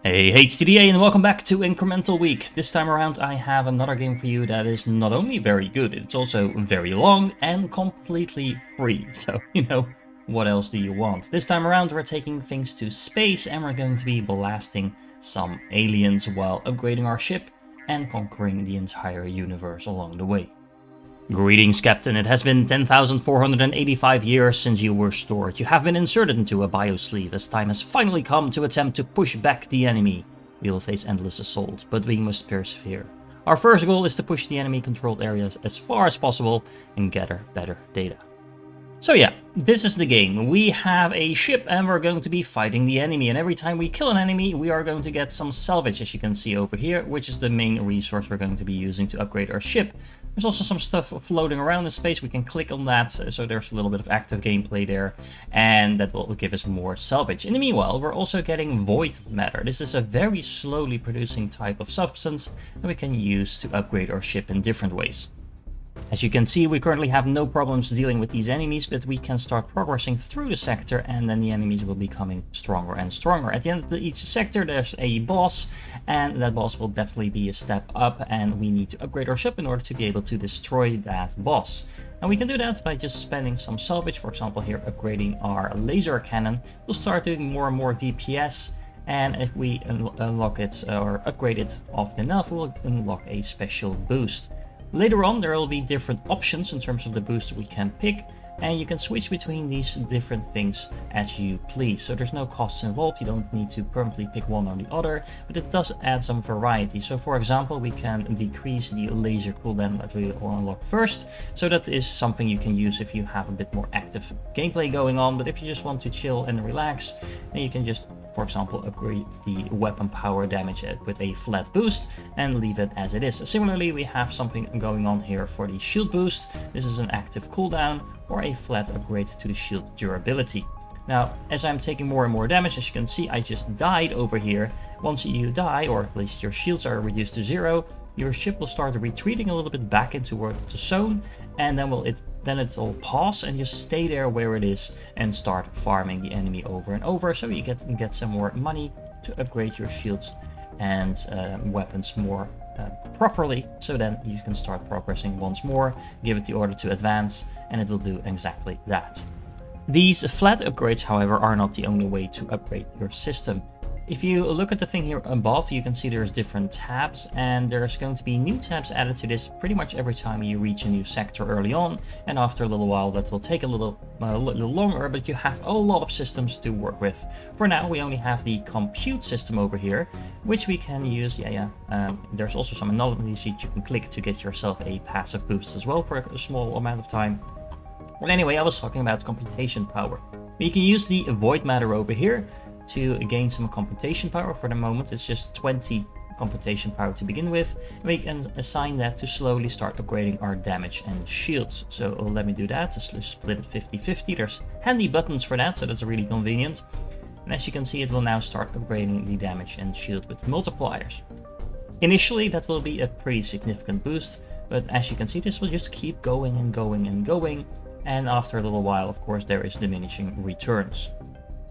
Hey HTDA, and welcome back to Incremental Week. This time around I have another game for you that is not only very good, it's also very long and completely free. So, what else do you want? This time around we're taking things to space and we're going to be blasting some aliens while upgrading our ship and conquering the entire universe along the way. Greetings, Captain. It has been 10,485 years since you were stored. You have been inserted into a biosleeve as time has finally come to attempt to push back the enemy. We will face endless assault, but we must persevere. Our first goal is to push the enemy-controlled areas as far as possible and gather better data. So yeah, this is the game. We have a ship and we're going to be fighting the enemy, and every time we kill an enemy we are going to get some salvage, as you can see over here, which is the main resource we're going to be using to upgrade our ship. There's also some stuff floating around in space. We can click on that, so there's a little bit of active gameplay there, and that will give us more salvage. In the meanwhile, we're also getting void matter. This is a very slowly producing type of substance that we can use to upgrade our ship in different ways. As you can see, we currently have no problems dealing with these enemies, but we can start progressing through the sector and then the enemies will be becoming stronger and stronger. At the end of each sector there's a boss, and that boss will definitely be a step up, and we need to upgrade our ship in order to be able to destroy that boss. And we can do that by just spending some salvage. For example, here upgrading our laser cannon. We'll start doing more and more DPS, and if we unlock it or upgrade it often enough, we'll unlock a special boost. Later on, there will be different options in terms of the boosts we can pick, and you can switch between these different things as you please. So there's no costs involved, you don't need to permanently pick one or the other, but it does add some variety. So for example, we can decrease the laser cooldown that we will unlock first. So that is something you can use if you have a bit more active gameplay going on, but if you just want to chill and relax, then you can just, for example, upgrade the weapon power damage with a flat boost and leave it as it is. Similarly, we have something going on here for the shield boost. This is an active cooldown or a flat upgrade to the shield durability. Now, as I'm taking more and more damage, as you can see, I just died over here. Once you die, or at least your shields are reduced to 0, your ship will start retreating a little bit back into the zone, and then it'll pause and just stay there where it is and start farming the enemy over and over, so you get some more money to upgrade your shields and weapons more properly, so then you can start progressing once more, give it the order to advance, and it will do exactly that. These flat upgrades, however, are not the only way to upgrade your system. If you look at the thing here above, you can see there's different tabs, and there's going to be new tabs added to this pretty much every time you reach a new sector early on, and after a little while that will take a little longer, but you have a lot of systems to work with. For now, we only have the compute system over here, which we can use. There's also some anomalies you can click to get yourself a passive boost as well for a small amount of time. But anyway, I was talking about computation power. You can use the void matter over here to gain some computation power. For the moment it's just 20 computation power to begin with, and we can assign that to slowly start upgrading our damage and shields. So let me do that. Let's split it 50-50. There's handy buttons for that, so that's really convenient. And as you can see, it will now start upgrading the damage and shield with multipliers. Initially that will be a pretty significant boost, but as you can see, this will just keep going and going and going, and after a little while, of course, there is diminishing returns.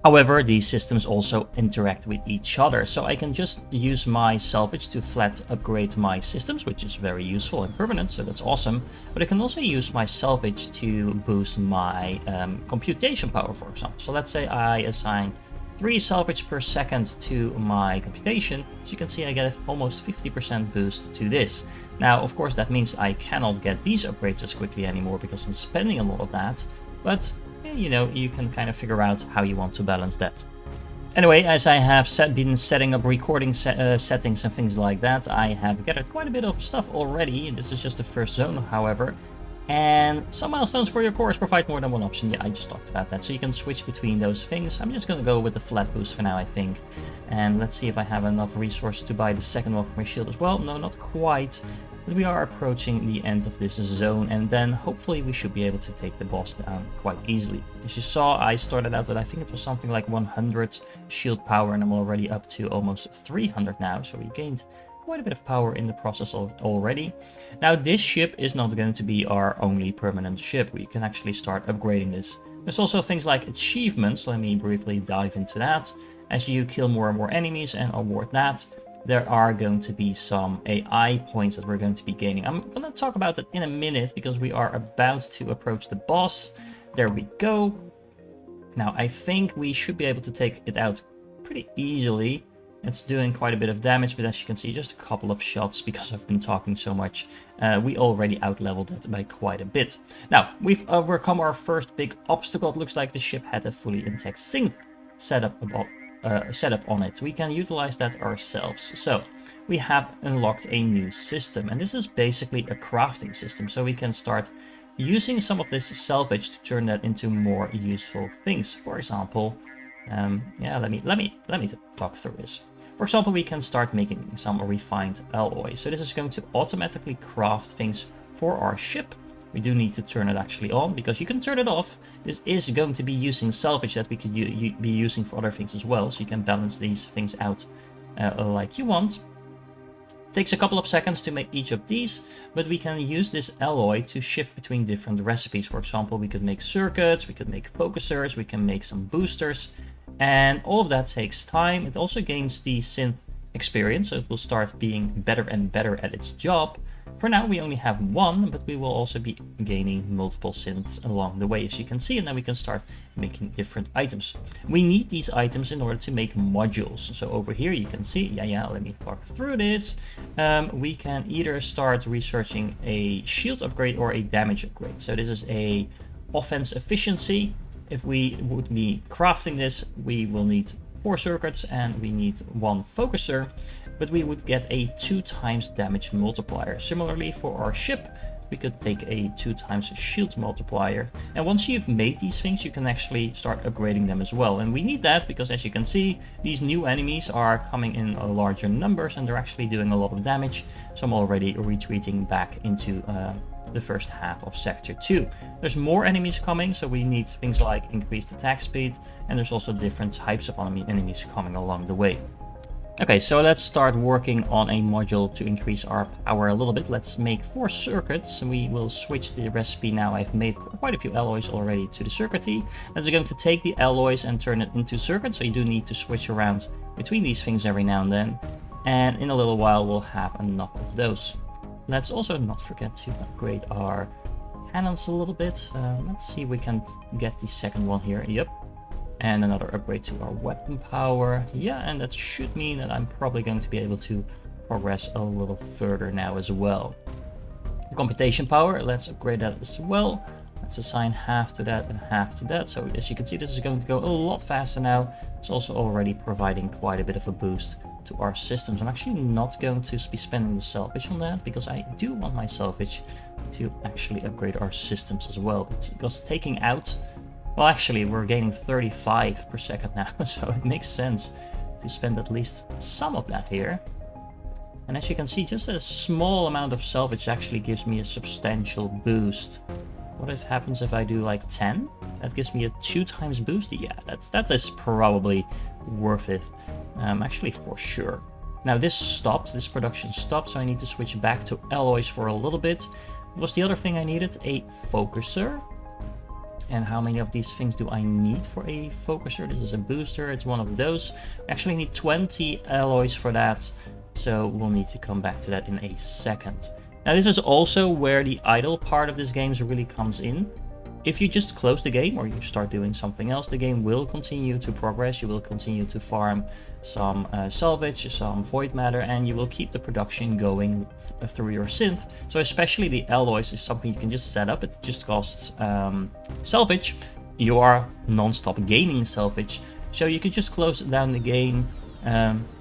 However, these systems also interact with each other, so I can just use my salvage to flat upgrade my systems, which is very useful and permanent, so that's awesome. But I can also use my salvage to boost my computation power, for example. So let's say I assign 3 salvage per second to my computation. As you can see, I get almost 50% boost to this. Now, of course, that means I cannot get these upgrades as quickly anymore because I'm spending a lot of that, but you can kind of figure out how you want to balance that. Anyway, as I have been setting up recording settings and things like that, I have gathered quite a bit of stuff already. This is just the first zone, however. And some milestones for your course provide more than one option. Yeah, I just talked about that. So you can switch between those things. I'm just going to go with the flat boost for now, I think. And let's see if I have enough resources to buy the second one for my shield as well. No, not quite. But we are approaching the end of this zone, and then hopefully we should be able to take the boss down quite easily. As you saw, I started out with, I think it was something like 100 shield power, and I'm already up to almost 300 now, so we gained quite a bit of power in the process already. Now, this ship is not going to be our only permanent ship. We can actually start upgrading this. There's also things like achievements. Let me briefly dive into that. as you kill more and more enemies and award that, there are going to be some AI points that we're going to be gaining. I'm going to talk about that in a minute because we are about to approach the boss. There we go. Now I think we should be able to take it out pretty easily. It's doing quite a bit of damage, but as you can see, just a couple of shots because I've been talking so much. We already out-leveled it by quite a bit. Now, we've overcome our first big obstacle. It looks like the ship had a fully intact Synth setup on it. We can utilize that ourselves. So we have unlocked a new system, and this is basically a crafting system. So we can start using some of this salvage to turn that into more useful things. For example, yeah, let me talk through this. For example, we can start making some refined alloy. So this is going to automatically craft things for our ship. We do need to turn it actually on, because you can turn it off. This is going to be using salvage that we could be using for other things as well. So you can balance these things out like you want. Takes a couple of seconds to make each of these, but we can use this alloy to shift between different recipes. For example, we could make circuits, we could make focusers, we can make some boosters, and all of that takes time. It also gains the synth experience, so it will start being better and better at its job. For now we only have one, but we will also be gaining multiple synths along the way, as you can see, and then we can start making different items. We need these items in order to make modules. So over here you can see, let me talk through this. We can either start researching a shield upgrade or a damage upgrade. So this is a offense efficiency. If we would be crafting this, we will need 4 circuits and we need 1 focuser, but we would get a 2 times damage multiplier. Similarly, for our ship, we could take a 2 times shield multiplier. And once you've made these things, you can actually start upgrading them as well. And we need that because, as you can see, these new enemies are coming in larger numbers and they're actually doing a lot of damage. So I'm already retreating back into the first half of Sector 2. There's more enemies coming, so we need things like increased attack speed, and there's also different types of enemies coming along the way. Okay, so let's start working on a module to increase our power a little bit. Let's make 4 circuits. We will switch the recipe now. I've made quite a few alloys already to the circuitry. That's going to take the alloys and turn it into circuits, so you do need to switch around between these things every now and then. And in a little while we'll have enough of those. Let's also not forget to upgrade our cannons a little bit. Let's see if we can get the second one here. Yep. And another upgrade to our weapon power. Yeah, and that should mean that I'm probably going to be able to progress a little further now as well. Computation power, let's upgrade that as well. Let's assign half to that and half to that. So as you can see, this is going to go a lot faster now. It's also already providing quite a bit of a boost to our systems. I'm actually not going to be spending the salvage on that because I do want my salvage to actually upgrade our systems as well. Because taking out, well, actually we're gaining 35 per second now, so it makes sense to spend at least some of that here. And as you can see, just a small amount of salvage actually gives me a substantial boost. What if happens if I do like 10? That gives me a 2 times boost. Yeah, that is probably worth it. Actually, for sure. Now this production stopped, so I need to switch back to alloys for a little bit. What was the other thing I needed? A focuser. And how many of these things do I need for a focuser? This is a booster, it's one of those. I actually need 20 alloys for that, so we'll need to come back to that in a second. Now this is also where the idle part of this game really comes in. If you just close the game or you start doing something else, the game will continue to progress. You will continue to farm some salvage, some void matter, and you will keep the production going through your synth. So especially the alloys is something you can just set up. It just costs salvage. You are non-stop gaining salvage. So you can just close down the game,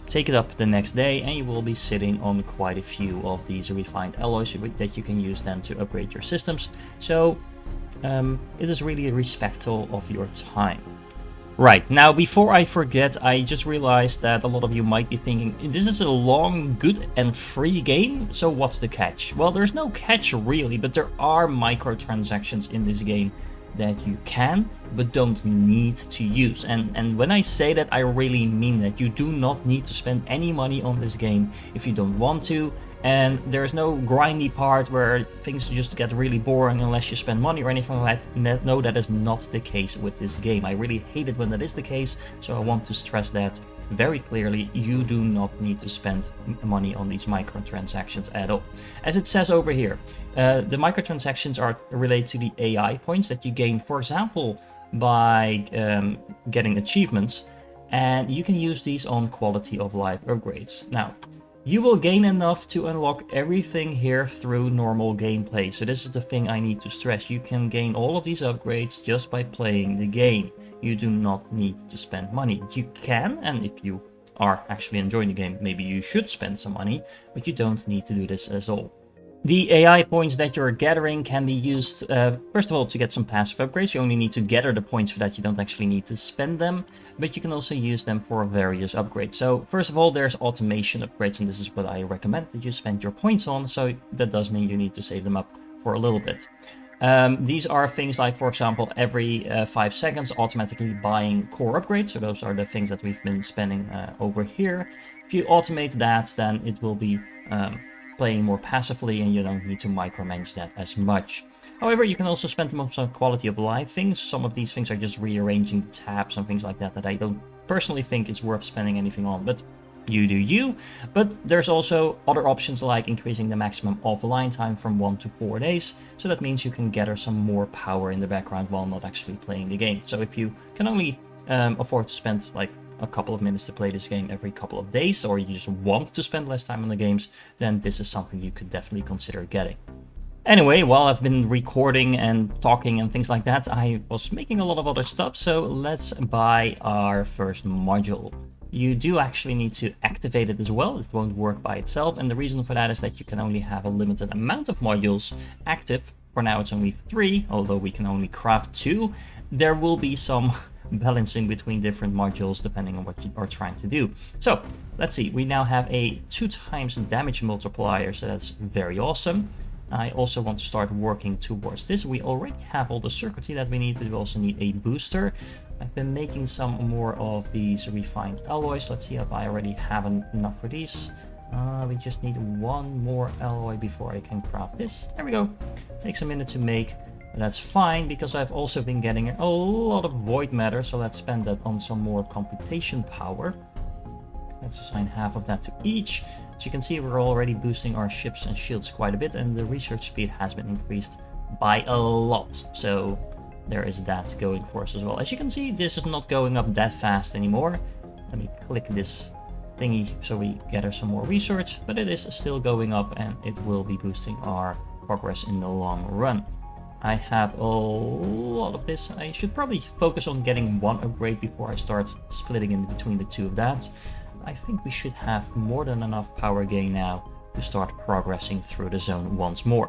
take it up the next day, and you will be sitting on quite a few of these refined alloys that you can use then to upgrade your systems. So it is really respectful of your time. Right, now before I forget, I just realized that a lot of you might be thinking, this is a long, good and free game, so what's the catch? Well, there's no catch really, but there are microtransactions in this game that you can but don't need to use. And when I say that, I really mean that. You do not need to spend any money on this game if you don't want to. And there's no grindy part where things just get really boring unless you spend money or anything like that. No, that is not the case with this game. I really hate it when that is the case, so I want to stress that very clearly. You do not need to spend money on these microtransactions at all. As it says over here, the microtransactions are related to the AI points that you gain, for example, by getting achievements, and you can use these on quality of life upgrades. Now, you will gain enough to unlock everything here through normal gameplay. So this is the thing I need to stress. You can gain all of these upgrades just by playing the game. You do not need to spend money. You can, and if you are actually enjoying the game, maybe you should spend some money, but you don't need to do this at all. The AI points that you're gathering can be used, first of all, to get some passive upgrades. You only need to gather the points for that, you don't actually need to spend them, but you can also use them for various upgrades. So first of all, there's automation upgrades, and this is what I recommend that you spend your points on, so that does mean you need to save them up for a little bit. These are things like, for example, every 5 seconds automatically buying core upgrades, so those are the things that we've been spending over here. If you automate that, then it will be playing more passively and you don't need to micromanage that as much. However, you can also spend them on some quality of life things. Some of these things are just rearranging tabs and things like that that I don't personally think it's worth spending anything on, but you do you. But there's also other options like increasing the maximum offline time from 1 to 4 days, so that means you can gather some more power in the background while not actually playing the game. So if you can only afford to spend like a couple of minutes to play this game every couple of days, or you just want to spend less time on the games, then this is something you could definitely consider getting. Anyway, while I've been recording and talking and things like that, I was making a lot of other stuff, so let's buy our first module. You do actually need to activate it as well. It won't work by itself, and the reason for that is that you can only have a limited amount of modules active. For now it's only 3, although we can only craft 2. There will be some balancing between different modules depending on what you are trying to do. So let's see, we now have a 2 times damage multiplier, so that's very awesome. I also want to start working towards this. We already have all the circuitry that we need, but we also need a booster. I've been making some more of these refined alloys. Let's see if I already have enough for these. We just need 1 more alloy before I can craft this. There we go. Takes a minute to make. That's fine, because I've also been getting a lot of void matter, so let's spend that on some more computation power. Let's assign half of that to each. As you can see, we're already boosting our ships and shields quite a bit, and the research speed has been increased by a lot. So there is that going for us as well. As you can see, this is not going up that fast anymore. Let me click this thingy so we gather some more research, but it is still going up, and it will be boosting our progress in the long run. I have a lot of this. I should probably focus on getting 1 upgrade before I start splitting in between the 2 of that. I think we should have more than enough power gain now to start progressing through the zone once more.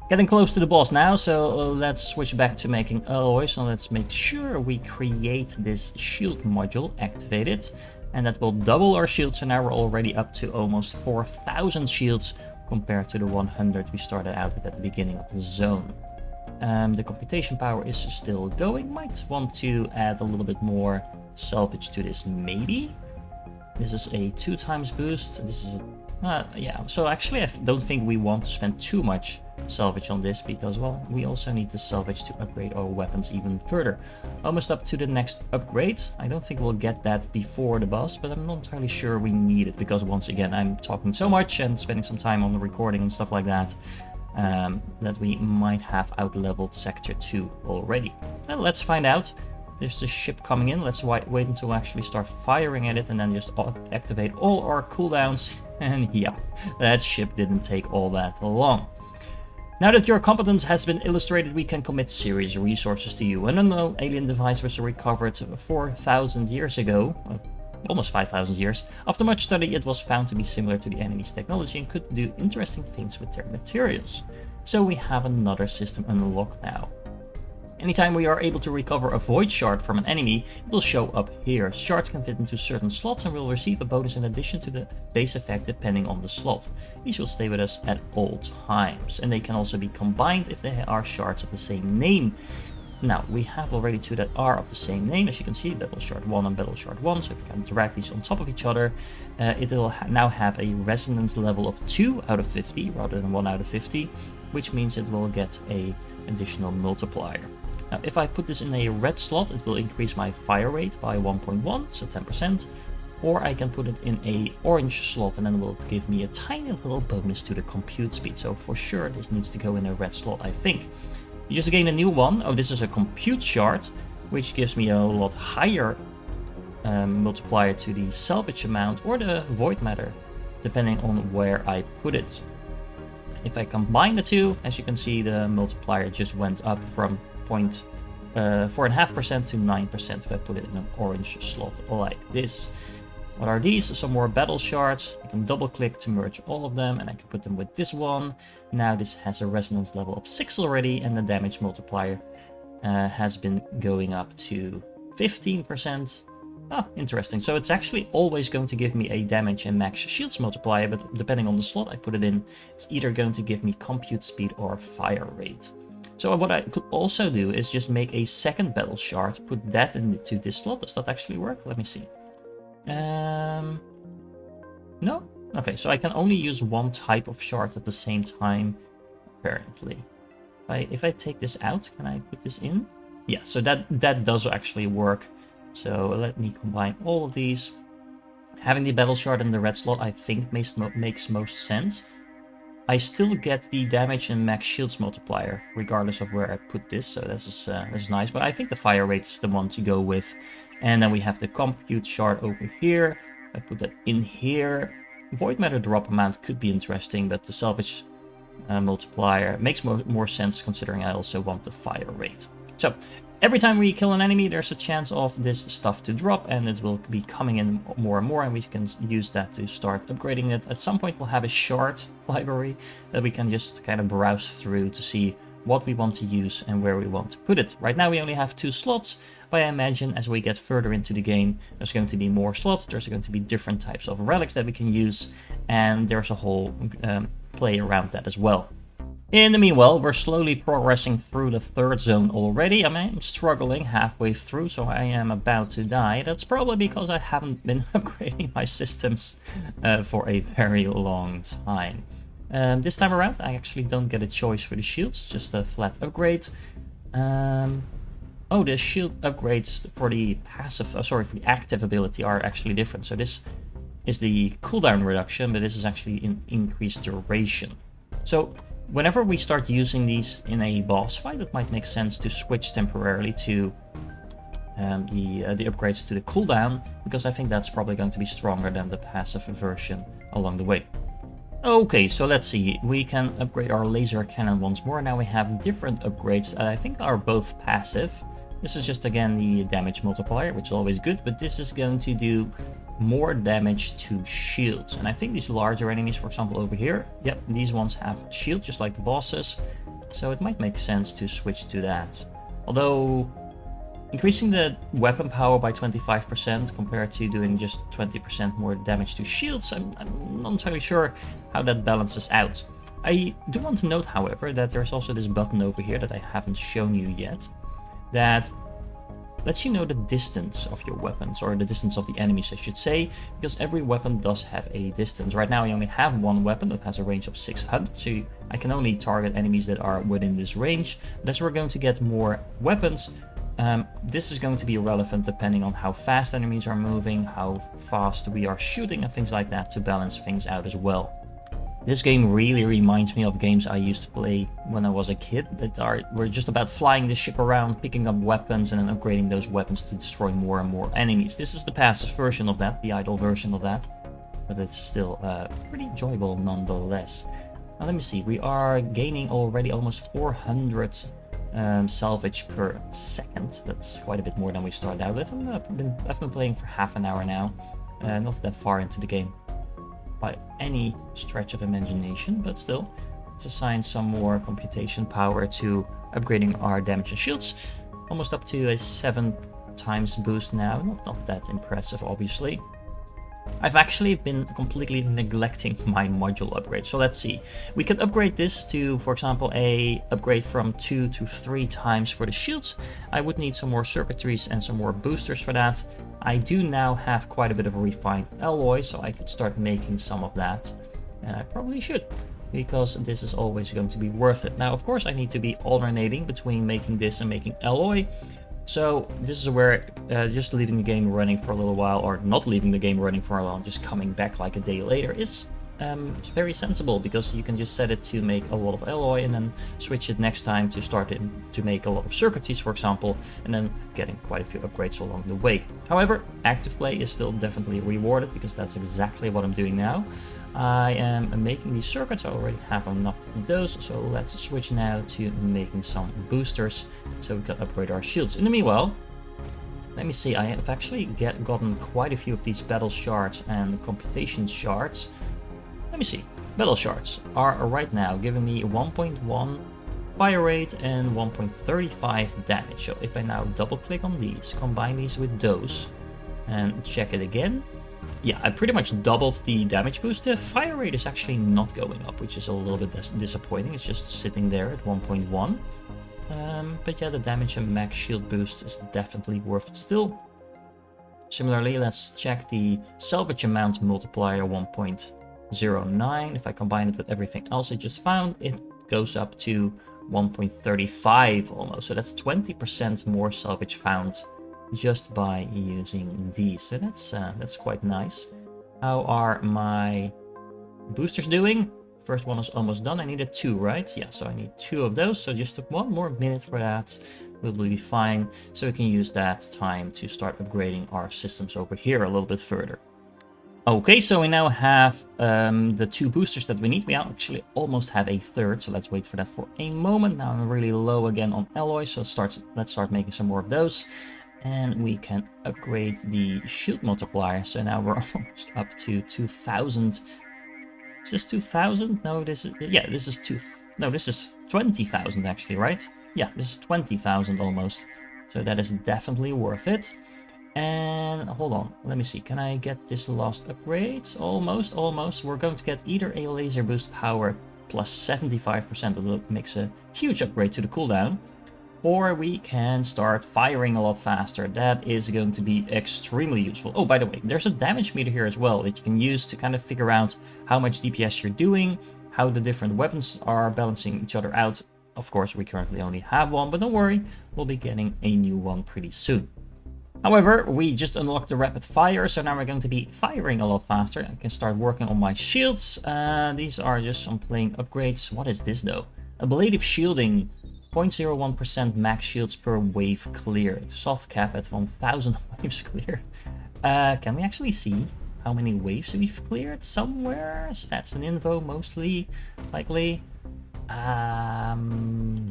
Getting close to the boss now, so let's switch back to making alloys, and let's make sure we create this shield module, activate it, and that will double our shields, so now we're already up to almost 4,000 shields compared to the 100 we started out with at the beginning of the zone. The computation power is still going. Might want to add a little bit more salvage to this, maybe. This is a 2 times boost. This is yeah, so actually I don't think we want to spend too much salvage on this, because, well, we also need the salvage to upgrade our weapons even further. Almost up to the next upgrade. I don't think we'll get that before the boss, but I'm not entirely sure we need it, because once again I'm talking so much and spending some time on the recording and stuff like that, that we might have out-leveled Sector 2 already. Well, let's find out. There's the ship coming in. Let's wait until we actually start firing at it, and then just activate all our cooldowns. And yeah, that ship didn't take all that long. Now that your competence has been illustrated, we can commit serious resources to you. An unknown alien device was recovered 4,000 years ago, almost 5,000 years. After much study, it was found to be similar to the enemy's technology and could do interesting things with their materials. So we have another system unlocked now. Anytime we are able to recover a void shard from an enemy, it will show up here. Shards can fit into certain slots and will receive a bonus in addition to the base effect depending on the slot. These will stay with us at all times, and they can also be combined if they are shards of the same name. Now, we have already two that are of the same name, as you can see, Battle Shard 1 and Battle Shard 1, so if you can drag these on top of each other, it will now have a resonance level of 2 out of 50 rather than 1 out of 50, which means it will get a additional multiplier. Now, if I put this in a red slot, it will increase my fire rate by 1.1, so 10%, or I can put it in a orange slot and then it will give me a tiny little bonus to the compute speed. So for sure, this needs to go in a red slot, I think. You just gain a new one. Oh, this is a compute shard, which gives me a lot higher multiplier to the salvage amount or the void matter, depending on where I put it. If I combine the two, as you can see, the multiplier just went up from 4.5% to 9% if I put it in an orange slot like this. What are these? Some more battle shards. I can double click to merge all of them and I can put them with this one. Now this has a resonance level of 6 already and the damage multiplier has been going up to 15%. Ah, interesting. So it's actually always going to give me a damage and max shields multiplier, but depending on the slot I put it in, it's either going to give me compute speed or fire rate. So what I could also do is just make a second battle shard, put that into this slot. Does that actually work? Let me see. No? Okay, so I can only use one type of shard at the same time, apparently. If I take this out, can I put this in? Yeah, so that does actually work. So let me combine all of these. Having the battle shard in the red slot I think makes most sense. I still get the damage and max shields multiplier regardless of where I put this, so this is nice. But I think the fire rate is the one to go with. And then we have the compute shard over here. I put that in here. Void matter drop amount could be interesting, but the salvage multiplier makes more sense considering I also want the fire rate. So every time we kill an enemy, there's a chance of this stuff to drop, and it will be coming in more and more, and we can use that to start upgrading it. At some point, we'll have a shard library that we can just kind of browse through to see what we want to use and where we want to put it. Right now, we only have 2 slots, but I imagine as we get further into the game, there's going to be more slots, there's going to be different types of relics that we can use, and there's a whole play around that as well. In the meanwhile, we're slowly progressing through the 3rd zone already. I mean, I'm struggling halfway through, so I am about to die. That's probably because I haven't been upgrading my systems for a very long time. This time around, I actually don't get a choice for the shields, just a flat upgrade. Oh, the shield upgrades for the passive, for the active ability are actually different. So this is the cooldown reduction, but this is actually in increased duration. So whenever we start using these in a boss fight, it might make sense to switch temporarily to the upgrades to the cooldown, because I think that's probably going to be stronger than the passive version along the way. Okay, so let's see. We can upgrade our laser cannon once more. Now we have different upgrades that I think are both passive. This is just, again, the damage multiplier, which is always good, but this is going to do more damage to shields. And I think these larger enemies, for example, over here, yep, these ones have shield, just like the bosses. So it might make sense to switch to that. Although increasing the weapon power by 25% compared to doing just 20% more damage to shields, I'm not entirely sure how that balances out. I do want to note, however, that there's also this button over here that I haven't shown you yet, that lets you know the distance of your weapons, or the distance of the enemies, I should say, because every weapon does have a distance. Right now I only have one weapon that has a range of 600, so I can only target enemies that are within this range. But as we're going to get more weapons, this is going to be relevant depending on how fast enemies are moving, how fast we are shooting, and things like that, to balance things out as well. This game really reminds me of games I used to play when I was a kid that were just about flying the ship around, picking up weapons, and then upgrading those weapons to destroy more and more enemies. This is the passive version of that, the idle version of that, but it's still pretty enjoyable nonetheless. Now let me see, we are gaining already almost 400 salvage per second. That's quite a bit more than we started out with. I've been playing for half an hour now, not that far into the game by any stretch of imagination, but still, let's assign some more computation power to upgrading our damage and shields. Almost up to a 7 times boost now, not that impressive obviously. I've actually been completely neglecting my module upgrade. So let's see. We could upgrade this to, for example, a upgrade from 2 to 3 times for the shields. I would need some more circuitries and some more boosters for that. I do now have quite a bit of a refined alloy, so I could start making some of that. And I probably should, because this is always going to be worth it. Now, of course, I need to be alternating between making this and making alloy. So this is where just leaving the game running for a little while, or not leaving the game running for a while, just coming back like a day later is very sensible, because you can just set it to make a lot of alloy and then switch it next time to start it to make a lot of circuitries, for example, and then getting quite a few upgrades along the way. However, active play is still definitely rewarded, because that's exactly what I'm doing now. I am making these circuits. I already have enough of those, so let's switch now to making some boosters so we can upgrade our shields. In the meanwhile, let me see, I have actually gotten quite a few of these battle shards and computation shards. Let me see, battle shards are right now giving me 1.1 fire rate and 1.35 damage. So if I now double click on these, combine these with those, and check it again, yeah, I pretty much doubled the damage boost. The fire rate is actually not going up, which is a little bit disappointing. It's just sitting there at 1.1. But yeah, the damage and max shield boost is definitely worth it still. Similarly, let's check the salvage amount multiplier 1.09. If I combine it with everything else I just found, it goes up to 1.35 almost. So that's 20% more salvage found just by using these. So that's quite nice. How are my boosters doing? First one is almost done. I needed 2, right? Yeah, so I need 2 of those. So just 1 more minute for that. We'll be fine. So we can use that time to start upgrading our systems over here a little bit further. Okay, so we now have the 2 boosters that we need. We actually almost have a third, so let's wait for that for a moment. Now I'm really low again on alloy, so let's start making some more of those. And we can upgrade the shield multiplier. So now we're almost up to 2,000. Is this 2,000? No, this is, yeah, this is this is 20,000 actually, right? Yeah, this is 20,000 almost. So that is definitely worth it. And hold on, let me see. Can I get this last upgrade? Almost. We're going to get either a laser boost power plus 75%, that makes a huge upgrade to the cooldown. Or we can start firing a lot faster. That is going to be extremely useful. Oh, by the way, there's a damage meter here as well that you can use to kind of figure out how much DPS you're doing, how the different weapons are balancing each other out. Of course, we currently only have one, but don't worry, we'll be getting a new one pretty soon. However, we just unlocked the rapid fire, so now we're going to be firing a lot faster. I can start working on my shields. These are just some plain upgrades. What is this though? Ablative shielding. 0.01% max shields per wave cleared. Soft cap at 1000 waves cleared. Can we actually see how many waves we've cleared somewhere? Stats and info, mostly likely.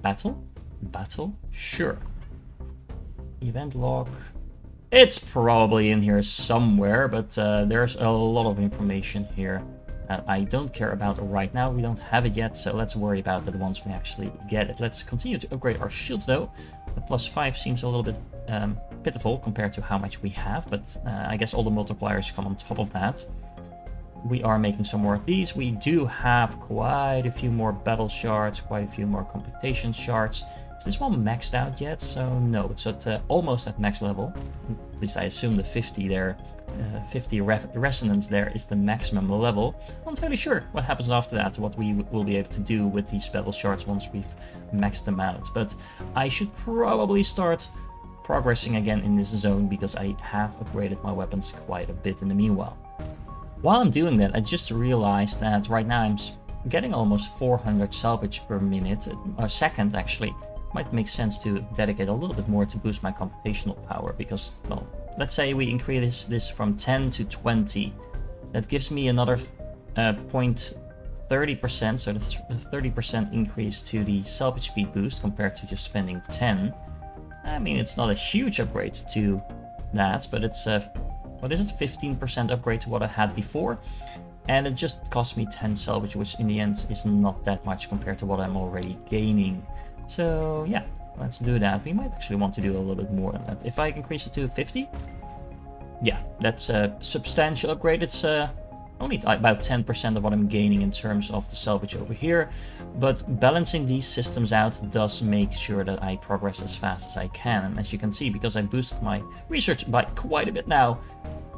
Battle? Sure. Event log. It's probably in here somewhere, but there's a lot of information here I don't care about right now. We don't have it yet, so let's worry about it once we actually get it. Let's continue to upgrade our shields though. The +5 seems a little bit pitiful compared to how much we have, but I guess all the multipliers come on top of that. We are making some more of these. We do have quite a few more battle shards, quite a few more computation shards. Is this one maxed out yet? So no, it's at almost at max level. At least I assume the 50 there. 50 resonance there is the maximum level. I'm not entirely sure what happens after that, what we will be able to do with these battle shards once we've maxed them out. But I should probably start progressing again in this zone, because I have upgraded my weapons quite a bit in the meanwhile. While I'm doing that, I just realized that right now I'm getting almost 400 salvage per minute, or second actually. Might make sense to dedicate a little bit more to boost my computational power, because, well, let's say we increase this from 10 to 20. That gives me another 0.30%, so that's a 30% increase to the salvage speed boost compared to just spending 10. I mean, it's not a huge upgrade to that, but it's a, what is it, 15% upgrade to what I had before. And it just cost me 10 salvage, which in the end is not that much compared to what I'm already gaining. So yeah, let's do that. We might actually want to do a little bit more than that. If I increase it to 50, Yeah, that's a substantial upgrade. It's only about 10% of what I'm gaining in terms of the salvage over here, but balancing these systems out does make sure that I progress as fast as I can. And as you can see, because I boosted my research by quite a bit now,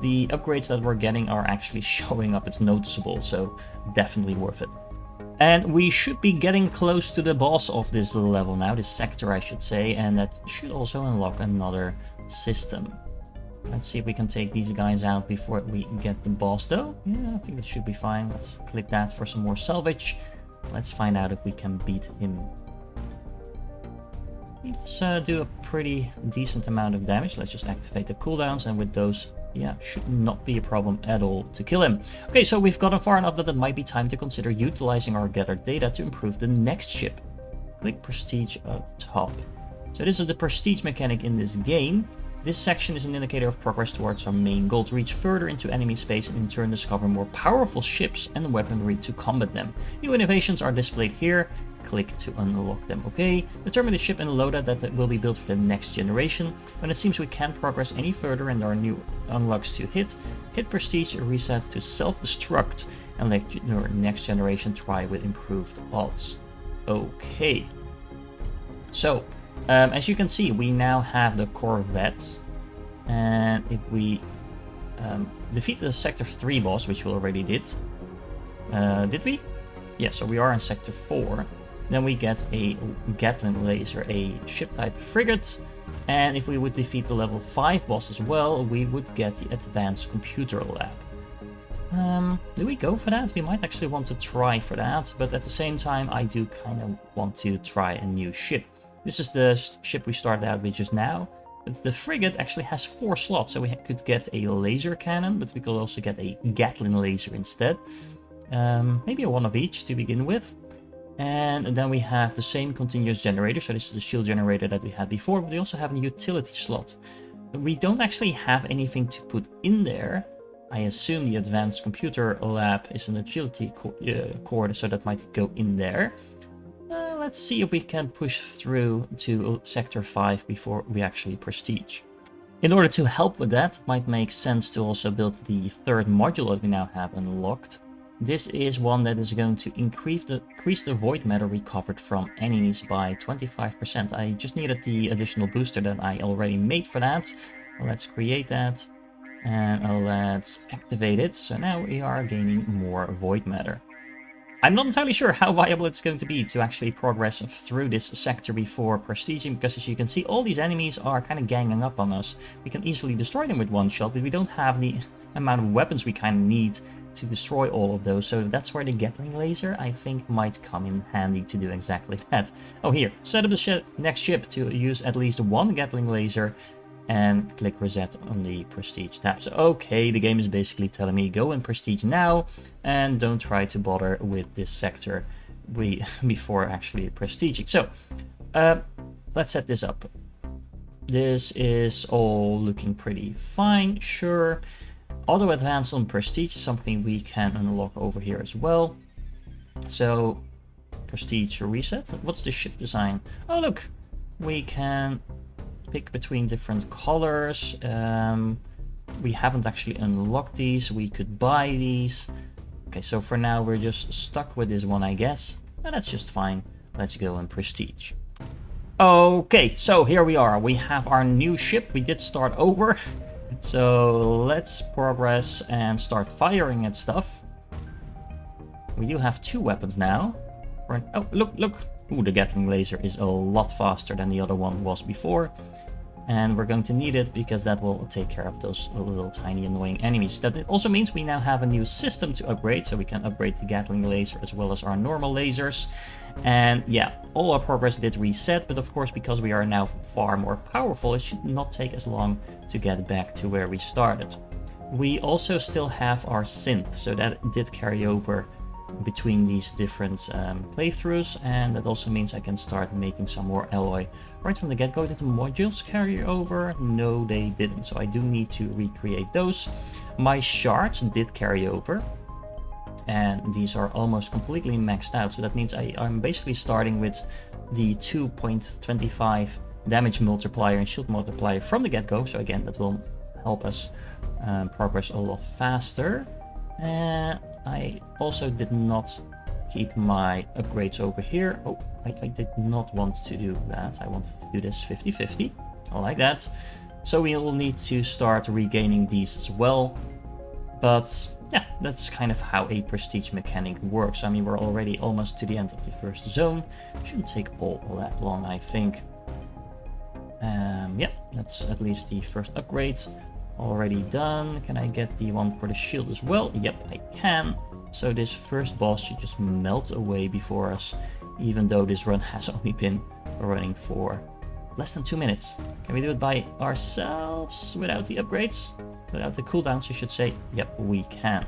the upgrades that we're getting are actually showing up. It's noticeable, so definitely worth it. And we should be getting close to the boss of this level now, this sector I should say, and that should also unlock another system. Let's see if we can take these guys out before we get the boss though. Yeah, I think it should be fine. Let's click that for some more salvage. Let's find out if we can beat him. He does do a pretty decent amount of damage. Let's just activate the cooldowns, and with those, yeah, should not be a problem at all to kill him. Okay, so we've gotten far enough that it might be time to consider utilizing our gathered data to improve the next ship. Click Prestige up top. So this is the Prestige mechanic in this game. This section is an indicator of progress towards our main goal, to reach further into enemy space and in turn discover more powerful ships and weaponry to combat them. New innovations are displayed here. Click to unlock them. Okay, determine the ship and loadout that will be built for the next generation. When it seems we can't progress any further and there are new unlocks to hit Prestige, reset to self-destruct, and let your next generation try with improved odds. Okay, so as you can see, we now have the Corvette, and if we defeat the Sector 3 boss, which we already did we? Yeah, so we are in Sector 4. Then we get a Gatling laser, a ship-type frigate, and if we would defeat the level 5 boss as well, we would get the Advanced Computer Lab. Do we go for that? We might actually want to try for that, but at the same time, I do kind of want to try a new ship. This is the ship we started out with just now, but the frigate actually has 4 slots, so we could get a laser cannon, but we could also get a Gatling laser instead. Maybe a one of each to begin with. And then we have the same continuous generator, so this is the shield generator that we had before, but we also have a utility slot. We don't actually have anything to put in there. I assume the Advanced Computer Lab is an utility core, so that might go in there. Let's see if we can push through to Sector 5 before we actually prestige. In order to help with that, it might make sense to also build the third module that we now have unlocked. This is one that is going to increase the void matter recovered from enemies by 25%. I just needed the additional booster that I already made for that. Let's create that and let's activate it. So now we are gaining more void matter. I'm not entirely sure how viable it's going to be to actually progress through this sector before prestiging, because as you can see, all these enemies are kind of ganging up on us. We can easily destroy them with one shot, but we don't have the amount of weapons we kind of need to destroy all of those. So that's where the Gatling laser, I think, might come in handy to do exactly that. Oh, here, set up the next ship to use at least one Gatling laser, and click reset on the prestige tab. So okay, the game is basically telling me go and prestige now and don't try to bother with this sector before actually prestiging. So let's set this up. This is all looking pretty fine, sure. Auto advance on prestige is something we can unlock over here as well. So prestige reset. What's the ship design? Oh look, we can pick between different colors. We haven't actually unlocked these. We could buy these. Okay, so for now we're just stuck with this one, I guess. And that's just fine. Let's go and prestige. Okay, so here we are. We have our new ship. We did start over. So let's progress and start firing at stuff. We do have 2 weapons now. Oh, look. Ooh, the Gatling laser is a lot faster than the other one was before. And we're going to need it because that will take care of those little tiny annoying enemies. That also means we now have a new system to upgrade, so we can upgrade the Gatling laser as well as our normal lasers. And yeah, all our progress did reset, but of course because we are now far more powerful, it should not take as long to get back to where we started. We also still have our Synth, so that did carry over between these different playthroughs, and that also means I can start making some more alloy right from the get-go. Did the modules carry over? No, they didn't, so I do need to recreate those. My shards did carry over, and these are almost completely maxed out, so that means I'm basically starting with the 2.25 damage multiplier and shield multiplier from the get-go, so again that will help us progress a lot faster. I also did not keep my upgrades over here. Oh, I did not want to do that. I wanted to do this 50-50. I like that. So we will need to start regaining these as well. But yeah, that's kind of how a prestige mechanic works. I mean, we're already almost to the end of the first zone. Shouldn't take all that long, I think. Yeah, that's at least the first upgrade already done. Can I get the one for the shield as well? Yep, I can. So this first boss should just melt away before us, even though this run has only been running for less than 2 minutes. Can we do it by ourselves without the upgrades? Without the cooldowns, I should say. Yep, we can.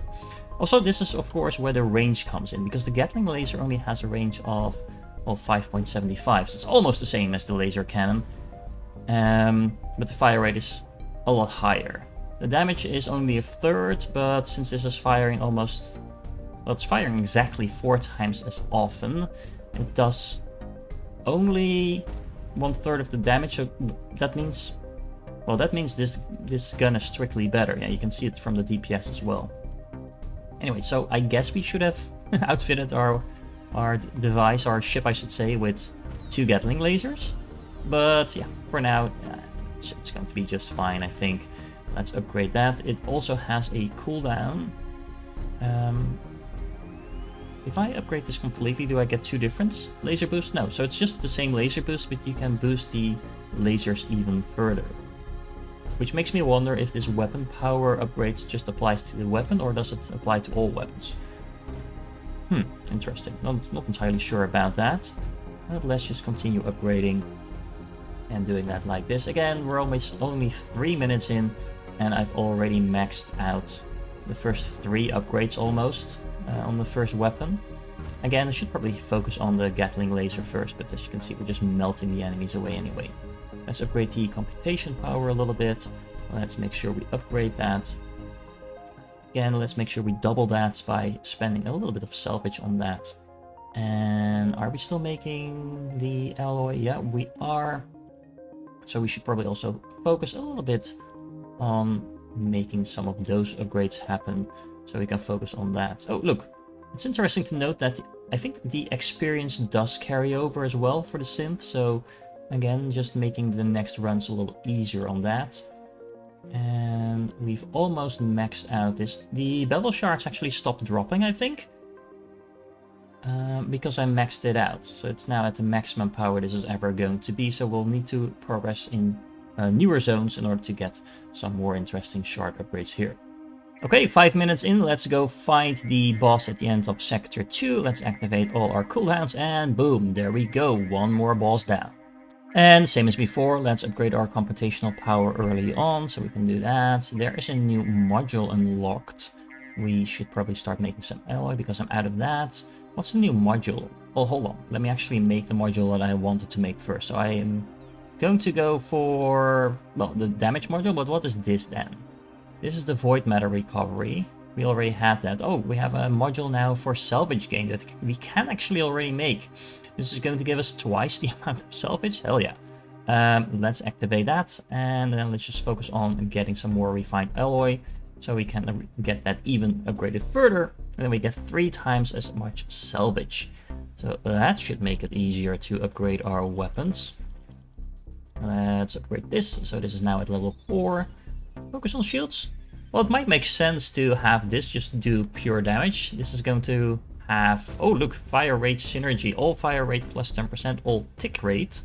Also, this is of course where the range comes in, because the Gatling laser only has a range of 5.75, so it's almost the same as the laser cannon. But the fire rate is a lot higher. The damage is only a third, but since this is firing almost... well, it's firing exactly 4 times as often. It does only 1/3 of the damage, so that means... well, that means this gun is strictly better. Yeah, you can see it from the DPS as well. Anyway, so I guess we should have outfitted our device, our ship I should say, with 2 Gatling lasers. But yeah, for now, it's going to be just fine, I think. Let's upgrade that. It also has a cooldown. If I upgrade this completely, do I get 2 different laser boosts? No, so it's just the same laser boost, but you can boost the lasers even further. Which makes me wonder if this weapon power upgrade just applies to the weapon, or does it apply to all weapons? Interesting. Not entirely sure about that. But let's just continue upgrading and doing that like this. Again, we're almost only 3 minutes in, and I've already maxed out the first 3 upgrades almost on the first weapon. Again, I should probably focus on the Gatling laser first, but as you can see, we're just melting the enemies away anyway. Let's upgrade the computation power a little bit. Let's make sure we upgrade that. Again, let's make sure we double that by spending a little bit of salvage on that. And are we still making the alloy? Yeah, we are. So we should probably also focus a little bit on making some of those upgrades happen, so we can focus on that. Oh, look, it's interesting to note that I think the experience does carry over as well for the synth. So again, just making the next runs a little easier on that. And we've almost maxed out this. The battle shards actually stopped dropping, I think, because I maxed it out. So it's now at the maximum power this is ever going to be. So we'll need to progress in newer zones in order to get some more interesting shard upgrades here. Okay, 5 minutes in, let's go fight the boss at the end of Sector 2. Let's activate all our cooldowns, and boom, there we go, 1 more boss down. And same as before, let's upgrade our computational power early on, so we can do that. There is a new module unlocked. We should probably start making some alloy, because I'm out of that. What's the new module? Oh, hold on, let me actually make the module that I wanted to make first. So I am going to go for, well, the damage module, but what is this then? This is the void matter recovery. We already had that. Oh, we have a module now for salvage gain that we can actually already make. This is going to give us twice the amount of salvage. Hell yeah. Let's activate that, and then let's just focus on getting some more refined alloy, so we can get that even upgraded further, and then we get 3 times as much salvage. So that should make it easier to upgrade our weapons. Let's upgrade this. So this is now at level 4. Focus on shields. Well, it might make sense to have this just do pure damage. This is going to have, oh look, fire rate synergy. All fire rate plus 10%, all tick rate.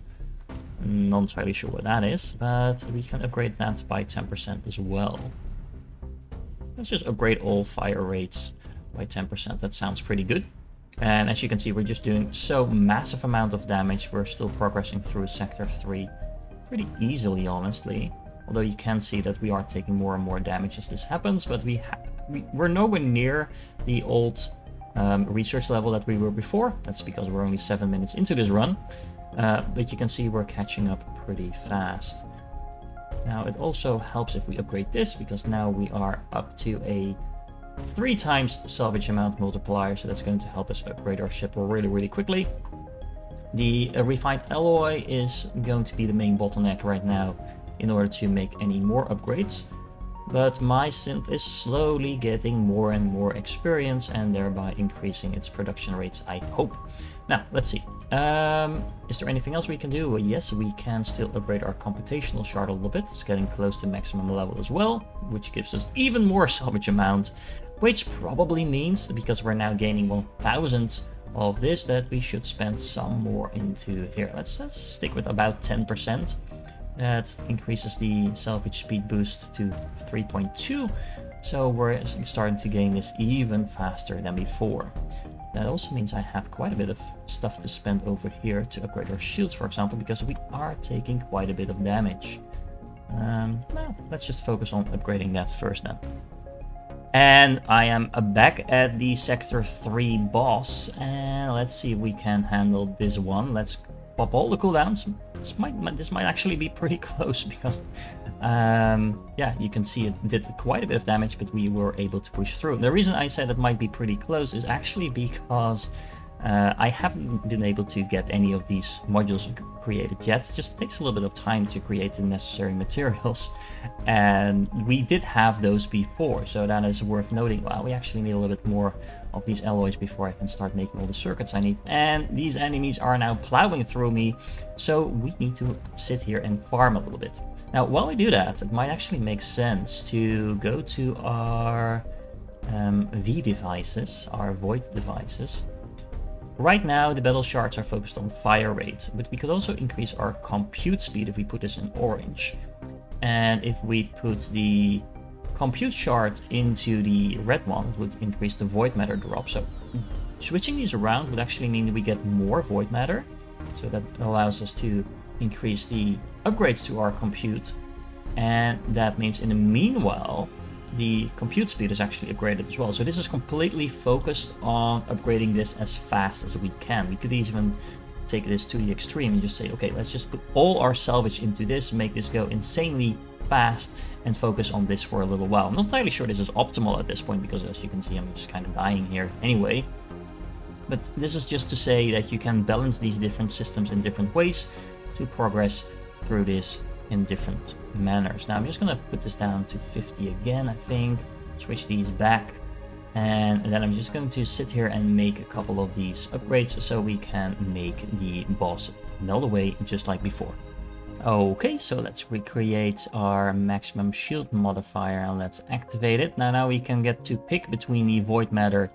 Not entirely sure what that is, but we can upgrade that by 10% as well. Let's just upgrade all fire rates by 10%. That sounds pretty good. And as you can see, we're just doing so massive amount of damage. We're still progressing through Sector 3 pretty easily, honestly. Although you can see that we are taking more and more damage as this happens, but we're nowhere near the old research level that we were before. That's because we're only 7 minutes into this run. But you can see we're catching up pretty fast. Now it also helps if we upgrade this, because now we are up to a 3 times salvage amount multiplier, so that's going to help us upgrade our ship really quickly. The refined alloy is going to be the main bottleneck right now in order to make any more upgrades. but my synth is slowly getting more and more experience and thereby increasing its production rates, I hope. Now, let's see. Is there anything else we can do? Well, yes, we can still upgrade our computational shard a little bit. It's getting close to maximum level as well, which gives us even more salvage amount, which probably means, because we're now gaining 1000 of this, that we should spend some more into here. Let's stick with about 10%. That increases the salvage speed boost to 3.2, so we're starting to gain this even faster than before. That also means I have quite a bit of stuff to spend over here to upgrade our shields, for example, because we are taking quite a bit of damage. Well, let's just focus on upgrading that first then. And I am back at the Sector 3 boss, and let's see if we can handle this one. Let's pop all the cooldowns. This might actually be pretty close because, yeah, you can see it did quite a bit of damage, but we were able to push through. The reason I said it might be pretty close is actually because I haven't been able to get any of these modules created yet. It just takes a little bit of time to create the necessary materials, and we did have those before, so that is worth noting. Well, we actually need a little bit more of these alloys before I can start making all the circuits I need, and these enemies are now plowing through me, so we need to sit here and farm a little bit. Now, while we do that, it might actually make sense to go to our V devices, our void devices. Right now, the battle shards are focused on fire rate, but we could also increase our compute speed if we put this in orange. And if we put the compute shard into the red one, it would increase the void matter drop. So switching these around would actually mean that we get more void matter. So that allows us to increase the upgrades to our compute. And that means in the meanwhile, the compute speed is actually upgraded as well. So this is completely focused on upgrading this as fast as we can. We could even take this to the extreme and just say, okay, let's just put all our salvage into this, make this go insanely fast, and focus on this for a little while. I'm not entirely sure this is optimal at this point, because as you can see, I'm just kind of dying here anyway. But this is just to say that you can balance these different systems in different ways to progress through this in different manners. Now I'm just gonna put this down to 50 again, I think, switch these back, and then I'm just going to sit here and make a couple of these upgrades so we can make the boss melt away just like before. Okay, so let's recreate our maximum shield modifier and let's activate it. Now we can get to pick between the void matter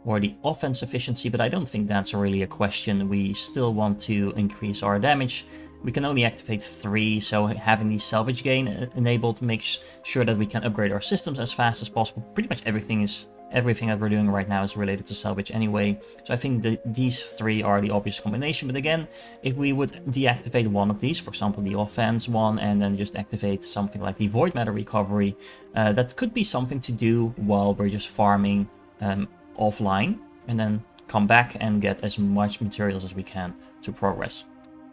or the offense efficiency, but I don't think that's really a question. We still want to increase our damage. We can only activate 3, so having the salvage gain enabled makes sure that we can upgrade our systems as fast as possible. Pretty much everything that we're doing right now is related to salvage anyway. So I think these 3 are the obvious combination. But again, if we would deactivate one of these, for example the offense one, and then just activate something like the void matter recovery, that could be something to do while we're just farming offline, and then come back and get as much materials as we can to progress.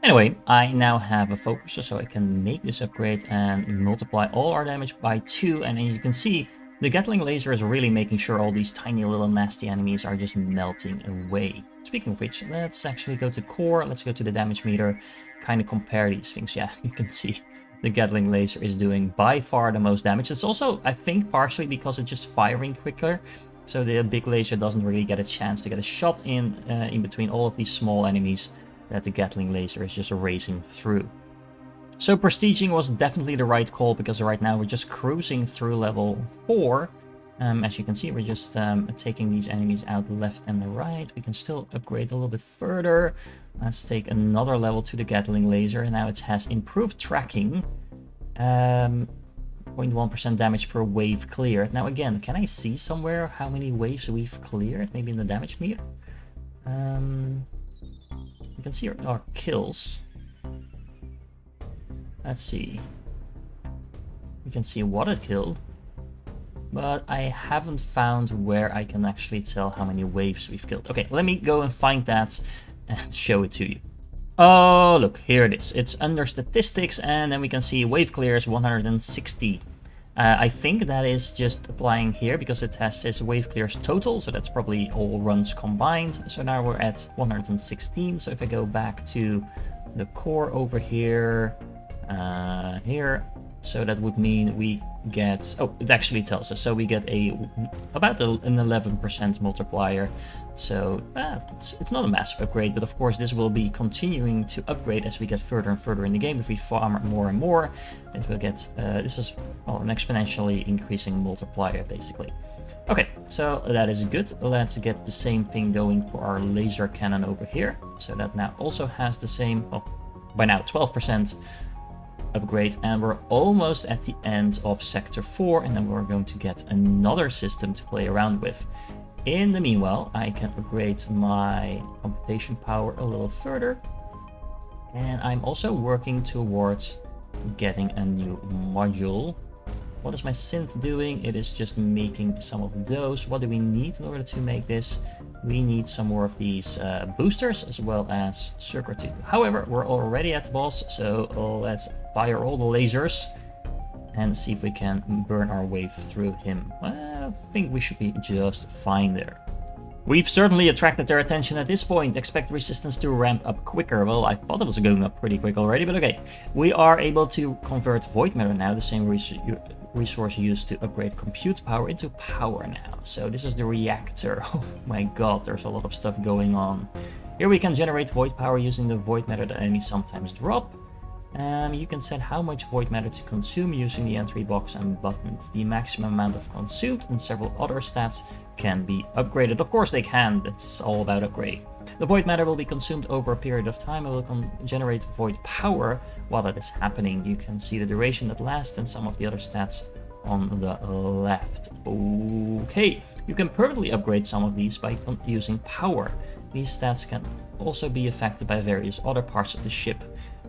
Anyway, I now have a focuser, so I can make this upgrade and multiply all our damage by 2, and then you can see the Gatling laser is really making sure all these tiny little nasty enemies are just melting away. Speaking of which, let's actually go to core, let's go to the damage meter, kind of compare these things. Yeah, you can see the Gatling laser is doing by far the most damage. It's also, I think, partially because it's just firing quicker, so the big laser doesn't really get a chance to get a shot in between all of these small enemies that the Gatling laser is just racing through. So prestiging was definitely the right call, because right now we're just cruising through level 4. As you can see, we're just taking these enemies out left and the right. We can still upgrade a little bit further. Let's take another level to the Gatling laser. Now it has improved tracking. 0.1% damage per wave cleared. Now again, can I see somewhere how many waves we've cleared? Maybe in the damage meter? You can see our kills. Let's see. You can see what it killed, but I haven't found where I can actually tell how many waves we've killed. Okay, let me go and find that and show it to you. Oh, look, here it is. It's under statistics, and then we can see wave clears 160. I think that is just applying here because it has this wave clears total, so that's probably all runs combined. So now we're at 116. So if I go back to the core over here, So that would mean we get, oh, it actually tells us. So we get about an 11% multiplier. So it's not a massive upgrade, but of course this will be continuing to upgrade as we get further and further in the game. If we farm more and more, it will get, this is an exponentially increasing multiplier basically. Okay, so that is good. Let's get the same thing going for our laser cannon over here. So that now also has the same, well, by now 12% upgrade, and we're almost at the end of sector 4, and then we're going to get another system to play around with. In the meanwhile, I can upgrade my computation power a little further, and I'm also working towards getting a new module. What is my synth doing? It is just making some of those. What do we need in order to make this? We need some more of these boosters as well as circuitry. However, we're already at the boss, so let's fire all the lasers and see if we can burn our way through him. I think we should be just fine there. We've certainly attracted their attention at this point. Expect resistance to ramp up quicker. Well, I thought it was going up pretty quick already, but okay. We are able to convert void matter now, the same resource used to upgrade compute power, into power now. So this is the reactor. Oh my god, there's a lot of stuff going on. Here we can generate void power using the void matter that enemies sometimes drop. You can set how much void matter to consume using the entry box and buttons. The maximum amount of consumed and several other stats can be upgraded. Of course they can, that's all about upgrading. The void matter will be consumed over a period of time and will generate void power while that is happening. You can see the duration that lasts and some of the other stats on the left. Okay, you can permanently upgrade some of these by using power. These stats can also be affected by various other parts of the ship.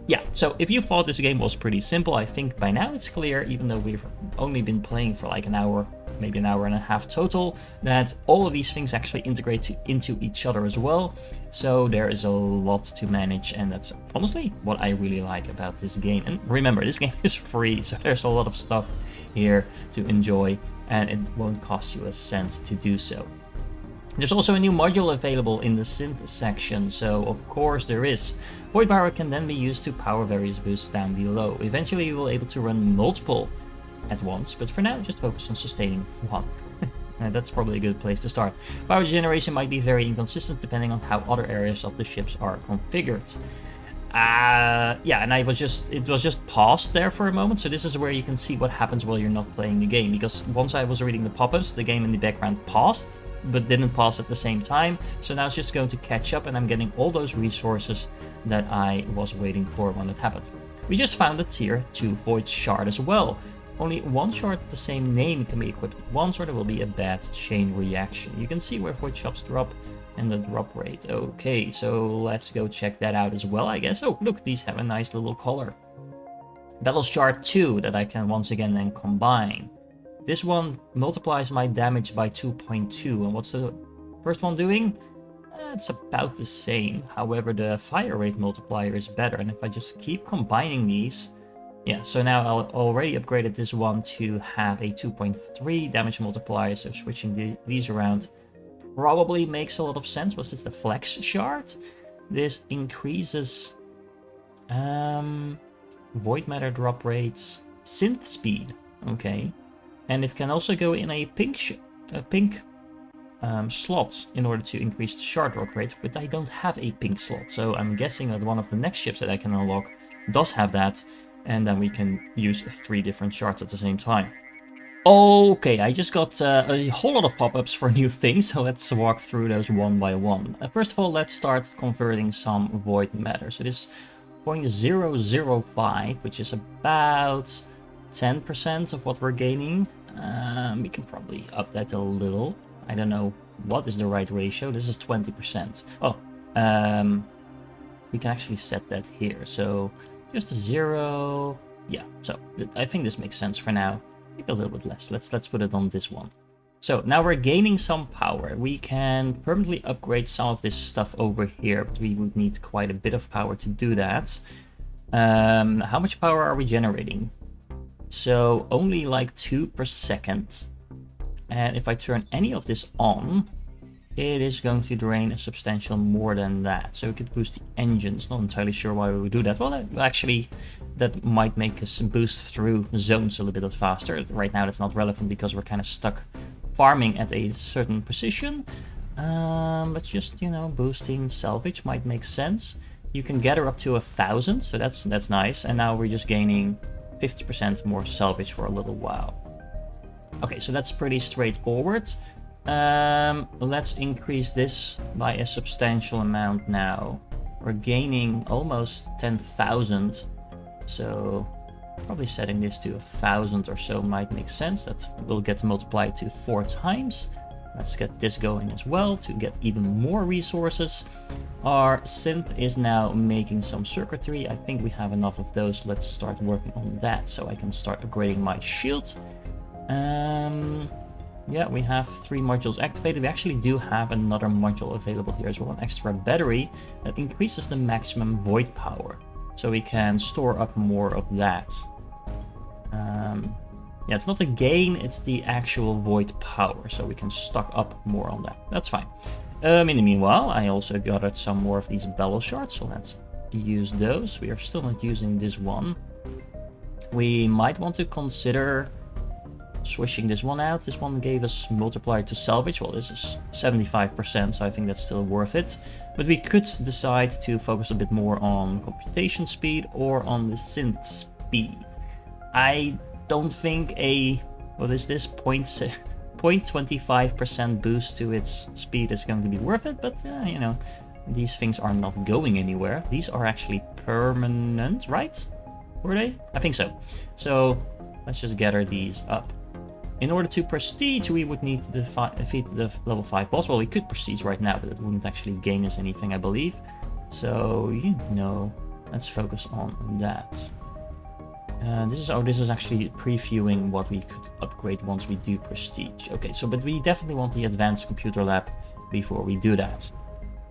Yeah, so if you thought this game was pretty simple, I think by now it's clear, even though we've only been playing for like an hour, maybe an hour and a half total, that all of these things actually integrate into each other as well. So there is a lot to manage, and that's honestly what I really like about this game. And remember, this game is free, so there's a lot of stuff here to enjoy, and it won't cost you a cent to do so. There's also a new module available in the Synth section, so of course there is. Void power can then be used to power various boosts down below. Eventually you will be able to run multiple at once, but for now just focus on sustaining one. And that's probably a good place to start. Power generation might be very inconsistent depending on how other areas of the ships are configured. Yeah, and it was just paused there for a moment, so this is where you can see what happens while you're not playing the game, because once I was reading the pop-ups, the game in the background paused, but didn't pause at the same time. So now it's just going to catch up, and I'm getting all those resources that I was waiting for when it happened. We just found a tier 2 void shard as well. Only one shard with the same name can be equipped with one, so there will be a bad chain reaction. You can see where void shops drop and the drop rate. Okay, so let's go check that out as well, I guess. Oh, look, these have a nice little color. Battle shard 2 that I can once again then combine. This one multiplies my damage by 2.2, and what's the first one doing? It's about the same. However, the fire rate multiplier is better, and if I just keep combining these, yeah, so now I already upgraded this one to have a 2.3 damage multiplier, so switching these around probably makes a lot of sense. Was this the flex shard? This increases void matter drop rates, synth speed, okay. And it can also go in a pink slot in order to increase the shard drop rate, but I don't have a pink slot, so I'm guessing that one of the next ships that I can unlock does have that, and then we can use 3 different shards at the same time. Okay, I just got a whole lot of pop-ups for new things, so let's walk through those one by one. First of all, let's start converting some void matter. So this 0.005, which is about 10% of what we're gaining. We can probably up that a little. I don't know what is the right ratio. This is 20%. Oh, we can actually set that here. So just a 0. Yeah, so I think this makes sense for now. Maybe a little bit less. Let's put it on this one. So now we're gaining some power. We can permanently upgrade some of this stuff over here, but we would need quite a bit of power to do that. How much power are we generating? So only like 2 per second. And if I turn any of this on, it is going to drain a substantial more than that. So we could boost the engines. Not entirely sure why we would do that. Well, actually, that might make us boost through zones a little bit faster. Right now, that's not relevant because we're kind of stuck farming at a certain position. But just, you know, boosting salvage might make sense. You can gather up to 1,000, so that's nice. And now we're just gaining 50% more salvage for a little while. Okay, so that's pretty straightforward. Let's increase this by a substantial amount now. We're gaining almost 10,000, so probably setting this to 1,000 or so might make sense. That will get multiplied to 4 times. Let's get this going as well to get even more resources. Our synth is now making some circuitry. I think we have enough of those. Let's start working on that so I can start upgrading my shield. Yeah, we have 3 modules activated. We actually do have another module available here as well, an extra battery that increases the maximum void power. So we can store up more of that. Yeah, it's not the gain, it's the actual void power. So we can stock up more on that. That's fine. In the meanwhile, I also gathered some more of these bellow shards. So let's use those. We are still not using this one. We might want to consider switching this one out. This one gave us multiplier to salvage. Well, this is 75%, so I think that's still worth it. But we could decide to focus a bit more on computation speed or on the synth speed. I don't think what is this, 0.25% boost to its speed is going to be worth it, but you know, these things are not going anywhere. These are actually permanent, right? Were they? I think so. So let's just gather these up. In order to prestige, we would need to defeat the level 5 boss. Well, we could prestige right now, but it wouldn't actually gain us anything, I believe. So, you know, let's focus on that. This is actually previewing what we could upgrade once we do prestige. Okay, so but we definitely want the advanced computer lab before we do that.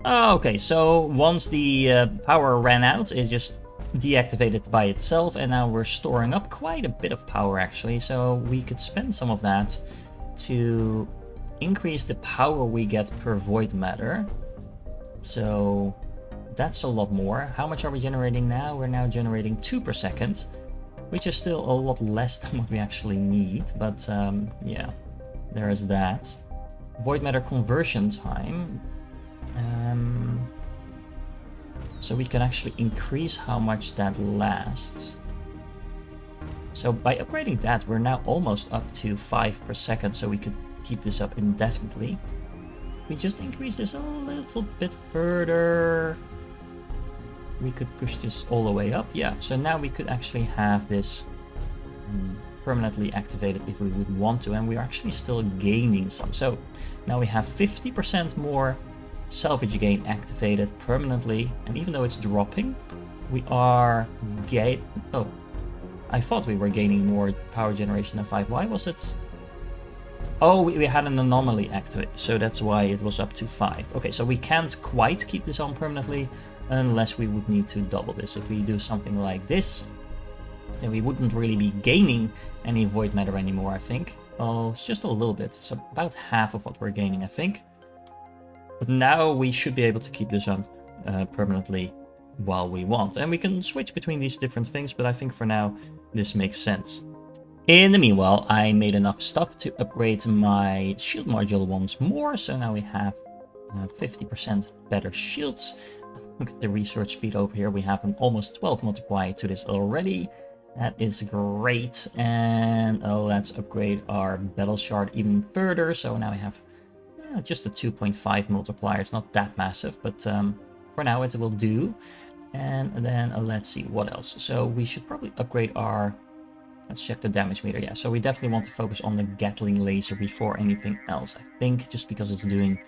Okay, so once the power ran out, it just deactivated by itself, and now we're storing up quite a bit of power actually, so we could spend some of that to increase the power we get per void matter. So that's a lot more. How much are we generating now? We're now generating 2 per second, which is still a lot less than what we actually need, but yeah, there is that. Void matter conversion time. So we can actually increase how much that lasts. So by upgrading that, we're now almost up to 5 per second, so we could keep this up indefinitely. We just increase this a little bit further. We could push this all the way up. Yeah, so now we could actually have this permanently activated if we would want to, and we're actually still gaining some. So now we have 50% more salvage gain activated permanently, and even though it's dropping, we are oh, I thought we were gaining more power generation than 5. Why was it? Oh, we had an anomaly activated, so that's why it was up to 5. Okay, so we can't quite keep this on permanently unless we would need to double this. If we do something like this, then we wouldn't really be gaining any void matter anymore, I think. Oh, it's just a little bit. It's about half of what we're gaining, I think. But now we should be able to keep this on permanently while we want. And we can switch between these different things, but I think for now this makes sense. In the meanwhile, I made enough stuff to upgrade my shield module once more. So now we have 50% better shields. Look at the research speed over here. We have an almost 12 multiplier to this already. That is great. And let's upgrade our battle shard even further. So now we have just a 2.5 multiplier. It's not that massive, but for now it will do. And then let's see what else. So we should probably upgrade our... Let's check the damage meter. Yeah, so we definitely want to focus on the Gatling laser before anything else, I think, just because it's doing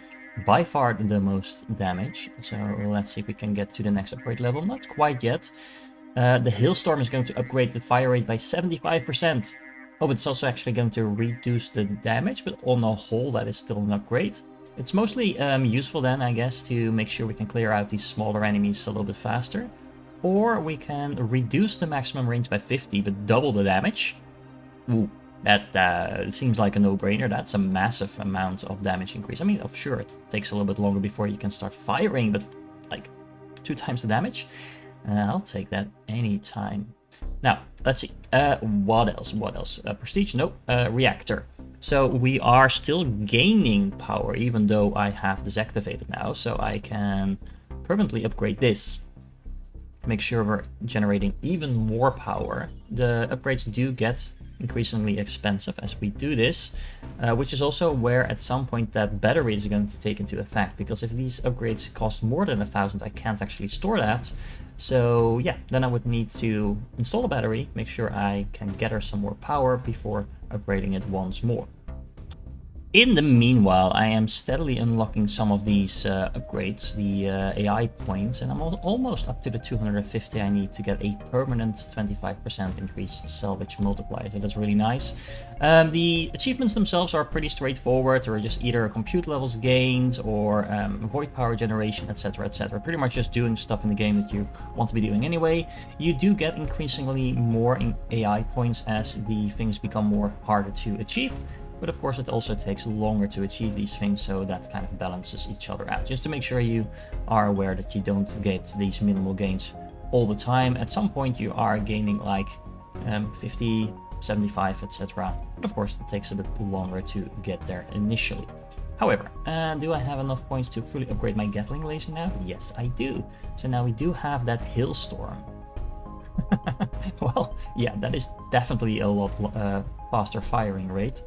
by far the most damage. So let's see if we can get to the next upgrade level. Not quite yet. The Hailstorm is going to upgrade the fire rate by 75%. Oh, but it's also actually going to reduce the damage, but on the whole, that is still an upgrade. It's mostly useful then, I guess, to make sure we can clear out these smaller enemies a little bit faster. Or we can reduce the maximum range by 50, but double the damage. Ooh, That seems like a no-brainer. That's a massive amount of damage increase. I mean, sure, it takes a little bit longer before you can start firing, but like 2 times the damage? I'll take that anytime. Now, let's see. What else? What else? Prestige? Nope. Reactor. So we are still gaining power, even though I have this activated now. So I can permanently upgrade this. Make sure we're generating even more power. The upgrades do get increasingly expensive as we do this, which is also where at some point that battery is going to take into effect, because if these upgrades cost more than 1,000, I can't actually store that. So yeah, then I would need to install a battery, make sure I can gather some more power before upgrading it once more. In the meanwhile, I am steadily unlocking some of these upgrades, the AI points, and I'm almost up to the 250 I need to get a permanent 25% increased salvage multiplier, so that's really nice. The achievements themselves are pretty straightforward. They're just either compute levels gained or void power generation, etc, etc. Pretty much just doing stuff in the game that you want to be doing anyway. You do get increasingly more AI points as the things become more harder to achieve. But of course, it also takes longer to achieve these things, so that kind of balances each other out. Just to make sure you are aware that you don't get these minimal gains all the time. At some point, you are gaining like 50, 75, etc. But of course, it takes a bit longer to get there initially. However, do I have enough points to fully upgrade my Gatling laser now? Yes, I do. So now we do have that hailstorm. Well, yeah, that is definitely a lot faster firing rate.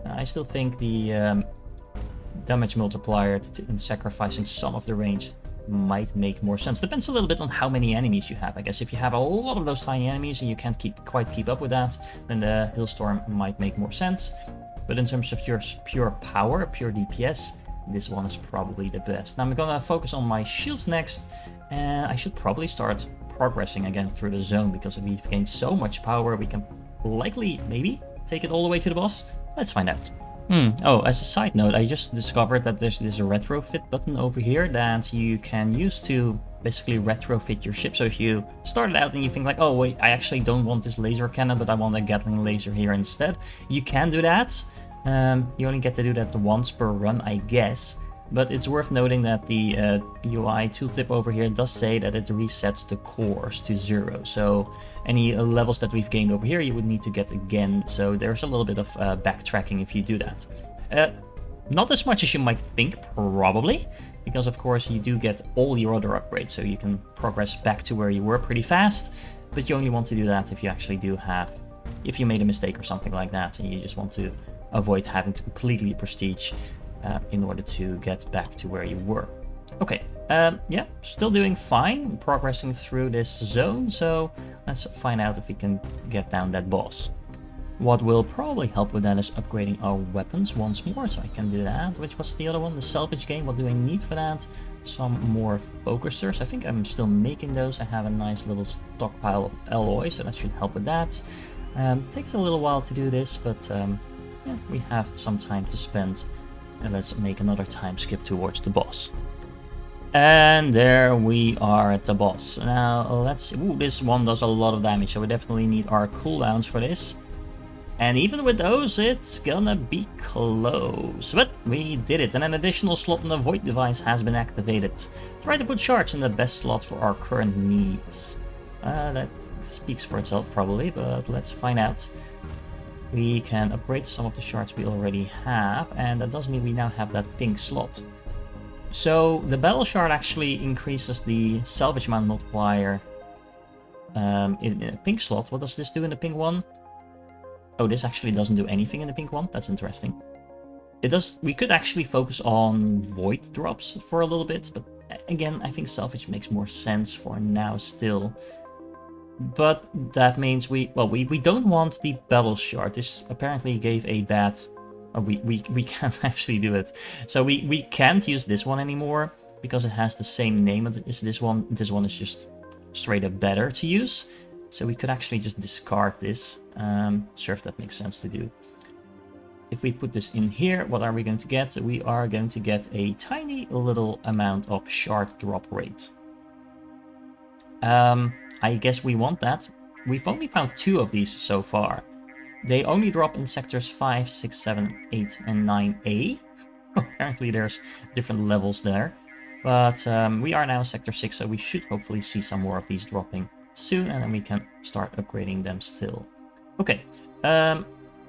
I still think the damage multiplier in sacrificing some of the range might make more sense. Depends a little bit on how many enemies you have. I guess if you have a lot of those tiny enemies and you can't quite keep up with that, then the hailstorm might make more sense. But in terms of just pure power, pure DPS, this one is probably the best. Now I'm gonna focus on my shields next, and I should probably start progressing again through the zone, because if we've gained so much power, we can likely, maybe, take it all the way to the boss. Let's find out. Oh, as a side note, I just discovered that there's this retrofit button over here that you can use to basically retrofit your ship. So if you started out and you think like, oh wait, I actually don't want this laser cannon, but I want a Gatling laser here instead, you can do that. You only get to do that once per run, I guess. But it's worth noting that the UI tooltip over here does say that it resets the cores to 0. So any levels that we've gained over here, you would need to get again. So there's a little bit of backtracking if you do that. Not as much as you might think, probably, because of course you do get all your other upgrades. So you can progress back to where you were pretty fast, but you only want to do that if you actually do have, if you made a mistake or something like that, and you just want to avoid having to completely prestige in order to get back to where you were. Okay, yeah, still doing fine, progressing through this zone, so let's find out if we can get down that boss. What will probably help with that is upgrading our weapons once more, so I can do that. Which was the other one? The salvage game. What do I need for that? Some more focusers. I think I'm still making those. I have a nice little stockpile of alloy, so that should help with that. Takes a little while to do this, but yeah, we have some time to spend. And let's make another time skip towards the boss. And there we are at the boss. Now let's see. Ooh, this one does a lot of damage, so we definitely need our cooldowns for this. And even with those, it's gonna be close. But we did it, and an additional slot in the void device has been activated. Try to put shards in the best slot for our current needs. That speaks for itself probably, but let's find out. We can upgrade some of the shards we already have, and that does mean we now have that pink slot. So the battle shard actually increases the salvage amount multiplier in a pink slot. What does this do in the pink one? Oh, this actually doesn't do anything in the pink one. That's interesting. It does. We could actually focus on void drops for a little bit, but again, I think salvage makes more sense for now still. But that means we don't want the battle shard. This apparently gave a bad... Oh, we can't actually do it. So we can't use this one anymore because it has the same name as this one. This one is just straight up better to use. So we could actually just discard this. Sure if that makes sense to do. If we put this in here, what are we going to get? We are going to get a tiny little amount of shard drop rate. I guess we want that. We've only found 2 of these so far. They only drop in sectors 5, 6, 7, 8, and 9A. Apparently there's different levels there. But we are now in sector 6, so we should hopefully see some more of these dropping soon, and then we can start upgrading them still. Okay,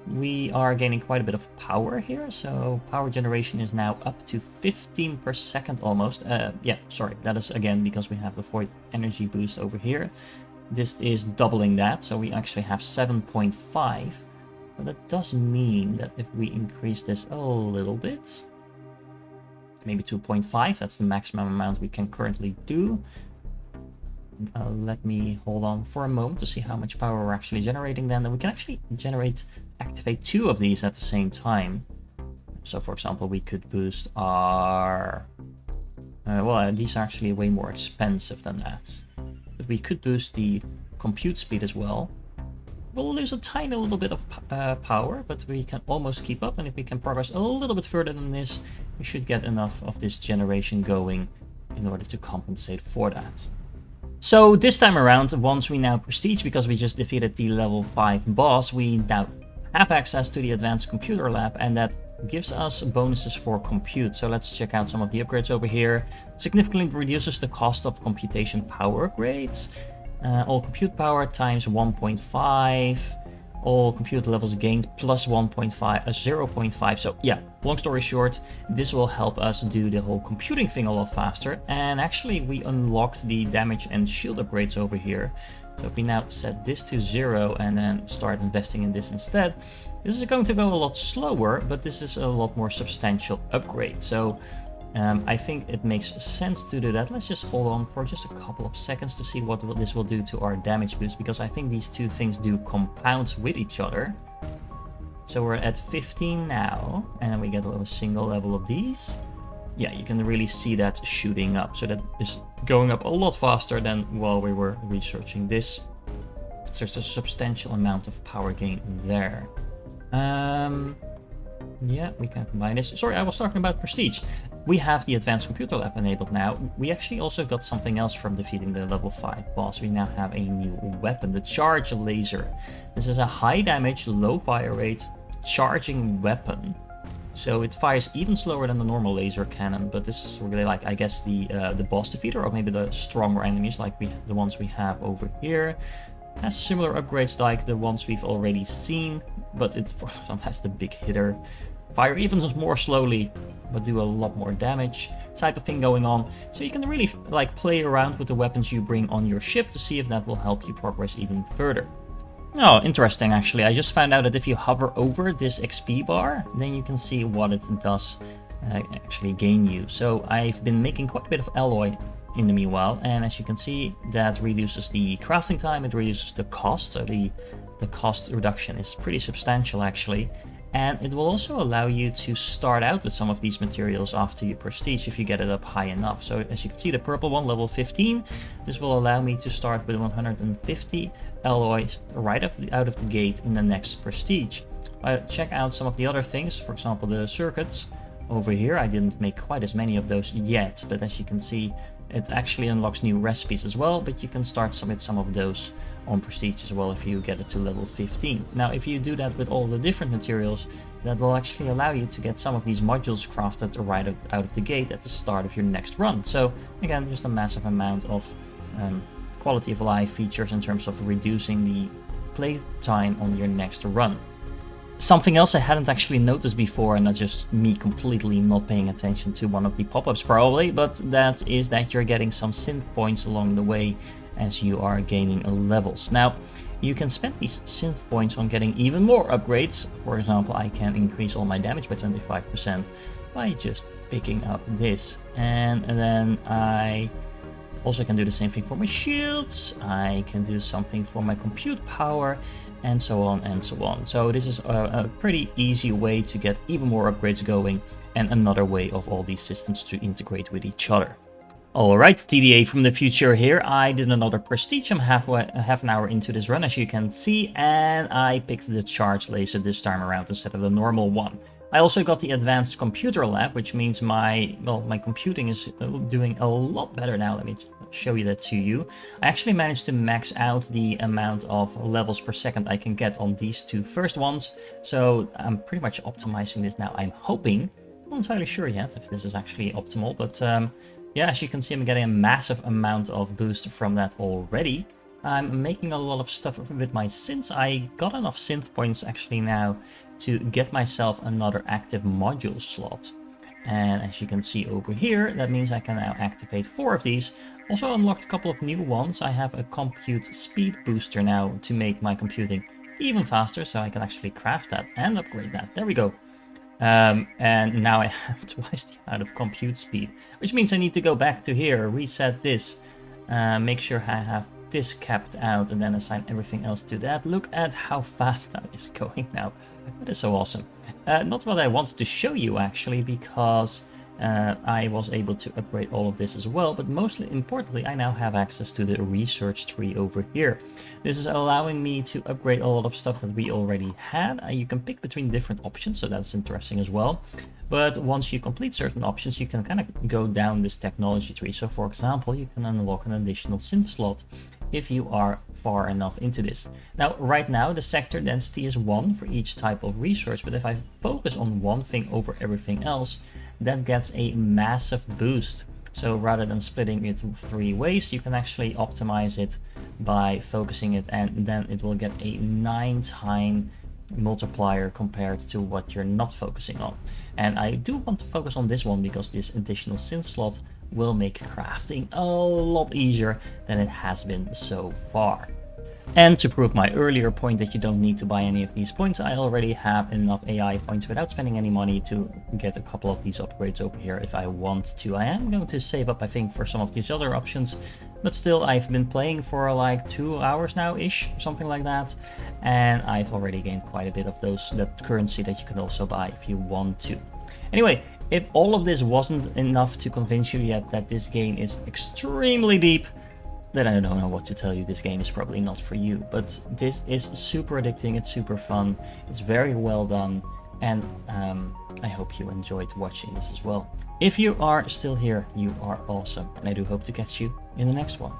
we are gaining quite a bit of power here, so power generation is now up to 15 per second almost. Yeah, sorry, that is again because we have the void energy boost over here. This is doubling that, so we actually have 7.5. But that does mean that if we increase this a little bit, maybe 2.5, that's the maximum amount we can currently do. Let me hold on for a moment to see how much power we're actually generating then. And we can actually activate 2 of these at the same time. So for example, we could boost our... well, these are actually way more expensive than that. But we could boost the compute speed as well. We'll lose a tiny little bit of power, but we can almost keep up. And if we can progress a little bit further than this, we should get enough of this generation going in order to compensate for that. So this time around, once we now prestige, because we just defeated the level 5 boss, we now have access to the advanced computer lab, and that gives us bonuses for compute. So let's check out some of the upgrades over here. Significantly reduces the cost of computation power upgrades. All compute power times 1.5. All compute levels gained plus 0.5. So yeah, long story short, this will help us do the whole computing thing a lot faster. And actually we unlocked the damage and shield upgrades over here. So if we now set this to 0 and then start investing in this instead, this is going to go a lot slower, but this is a lot more substantial upgrade. So I think it makes sense to do that. Let's just hold on for just a couple of seconds to see what this will do to our damage boost, because I think these two things do compound with each other. So we're at 15 now, and then we get a single level of these. Yeah, you can really see that shooting up. So that is going up a lot faster than while we were researching this. So there's a substantial amount of power gain there. Yeah, we can combine this. Sorry, I was talking about prestige. We have the advanced computer lab enabled now. We actually also got something else from defeating the level 5 boss. We now have a new weapon, the charge laser. This is a high damage, low fire rate, charging weapon. So it fires even slower than the normal laser cannon, but this is really like, I guess, the boss defeater, or maybe the stronger enemies like the ones we have over here. Has similar upgrades like the ones we've already seen, but it has the big hitter. Fire even more slowly, but do a lot more damage type of thing going on. So you can really like play around with the weapons you bring on your ship to see if that will help you progress even further. Oh, interesting actually. I just found out that if you hover over this XP bar, then you can see what it does actually gain you. So I've been making quite a bit of alloy in the meanwhile, and as you can see, that reduces the crafting time, it reduces the cost, so the cost reduction is pretty substantial actually. And it will also allow you to start out with some of these materials after you prestige if you get it up high enough. So as you can see, the purple one, level 15, this will allow me to start with 150 alloys right out of the gate in the next prestige. Check out some of the other things, for example the circuits over here. I didn't make quite as many of those yet, but as you can see, it actually unlocks new recipes as well, but you can start with some of those on prestige as well if you get it to level 15. Now if you do that with all the different materials, that will actually allow you to get some of these modules crafted right out of the gate at the start of your next run. So again, just a massive amount of quality of life features in terms of reducing the play time on your next run. Something else I hadn't actually noticed before, and that's just me completely not paying attention to one of the pop-ups probably, but that is that you're getting some synth points along the way as you are gaining levels. Now, you can spend these synth points on getting even more upgrades. For example, I can increase all my damage by 25% by just picking up this. And then I also can do the same thing for my shields. I can do something for my compute power, and so on and so on. So this is a pretty easy way to get even more upgrades going, and another way of all these systems to integrate with each other. Alright, TDA from the future here. I did another prestige. I'm half an hour into this run, as you can see, and I picked the charge laser this time around instead of the normal one. I also got the advanced computer lab, which means my computing is doing a lot better now. Let me show you that to you. I actually managed to max out the amount of levels per second I can get on these two first ones. So I'm pretty much optimizing this now. I'm hoping, I'm not entirely sure yet if this is actually optimal, but yeah, as you can see, I'm getting a massive amount of boost from that already. I'm making a lot of stuff with my synths. I got enough synth points actually now to get myself another active module slot. And as you can see over here, that means I can now activate 4 of these. Also unlocked a couple of new ones. I have a compute speed booster now to make my computing even faster, so I can actually craft that and upgrade that. There we go. And now I have twice the amount of compute speed, which means I need to go back to here, reset this, make sure I have this capped out, and then assign everything else to that. Look at how fast that is going now. That is so awesome. Not what I wanted to show you actually, because I was able to upgrade all of this as well, but mostly importantly, I now have access to the research tree over here. This is allowing me to upgrade a lot of stuff that we already had. You can pick between different options, so that's interesting as well. But once you complete certain options, you can kind of go down this technology tree. So for example, you can unlock an additional synth slot if you are far enough into this. Now, right now, the sector density is 1 for each type of research, but if I focus on one thing over everything else, that gets a massive boost. So rather than splitting it 3 ways, you can actually optimize it by focusing it, and then it will get a 9-time multiplier compared to what you're not focusing on. And I do want to focus on this one because this additional synth slot will make crafting a lot easier than it has been so far. And to prove my earlier point that you don't need to buy any of these points, I already have enough AI points without spending any money to get a couple of these upgrades over here if I want to. I am going to save up, I think, for some of these other options, but still, I've been playing for like 2 hours now-ish, something like that, and I've already gained quite a bit of that currency that you can also buy if you want to. Anyway, if all of this wasn't enough to convince you yet that this game is extremely deep, then I don't know what to tell you. This game is probably not for you, but this is super addicting, it's super fun, it's very well done, and I hope you enjoyed watching this as well. If you are still here, you are awesome, and I do hope to catch you in the next one.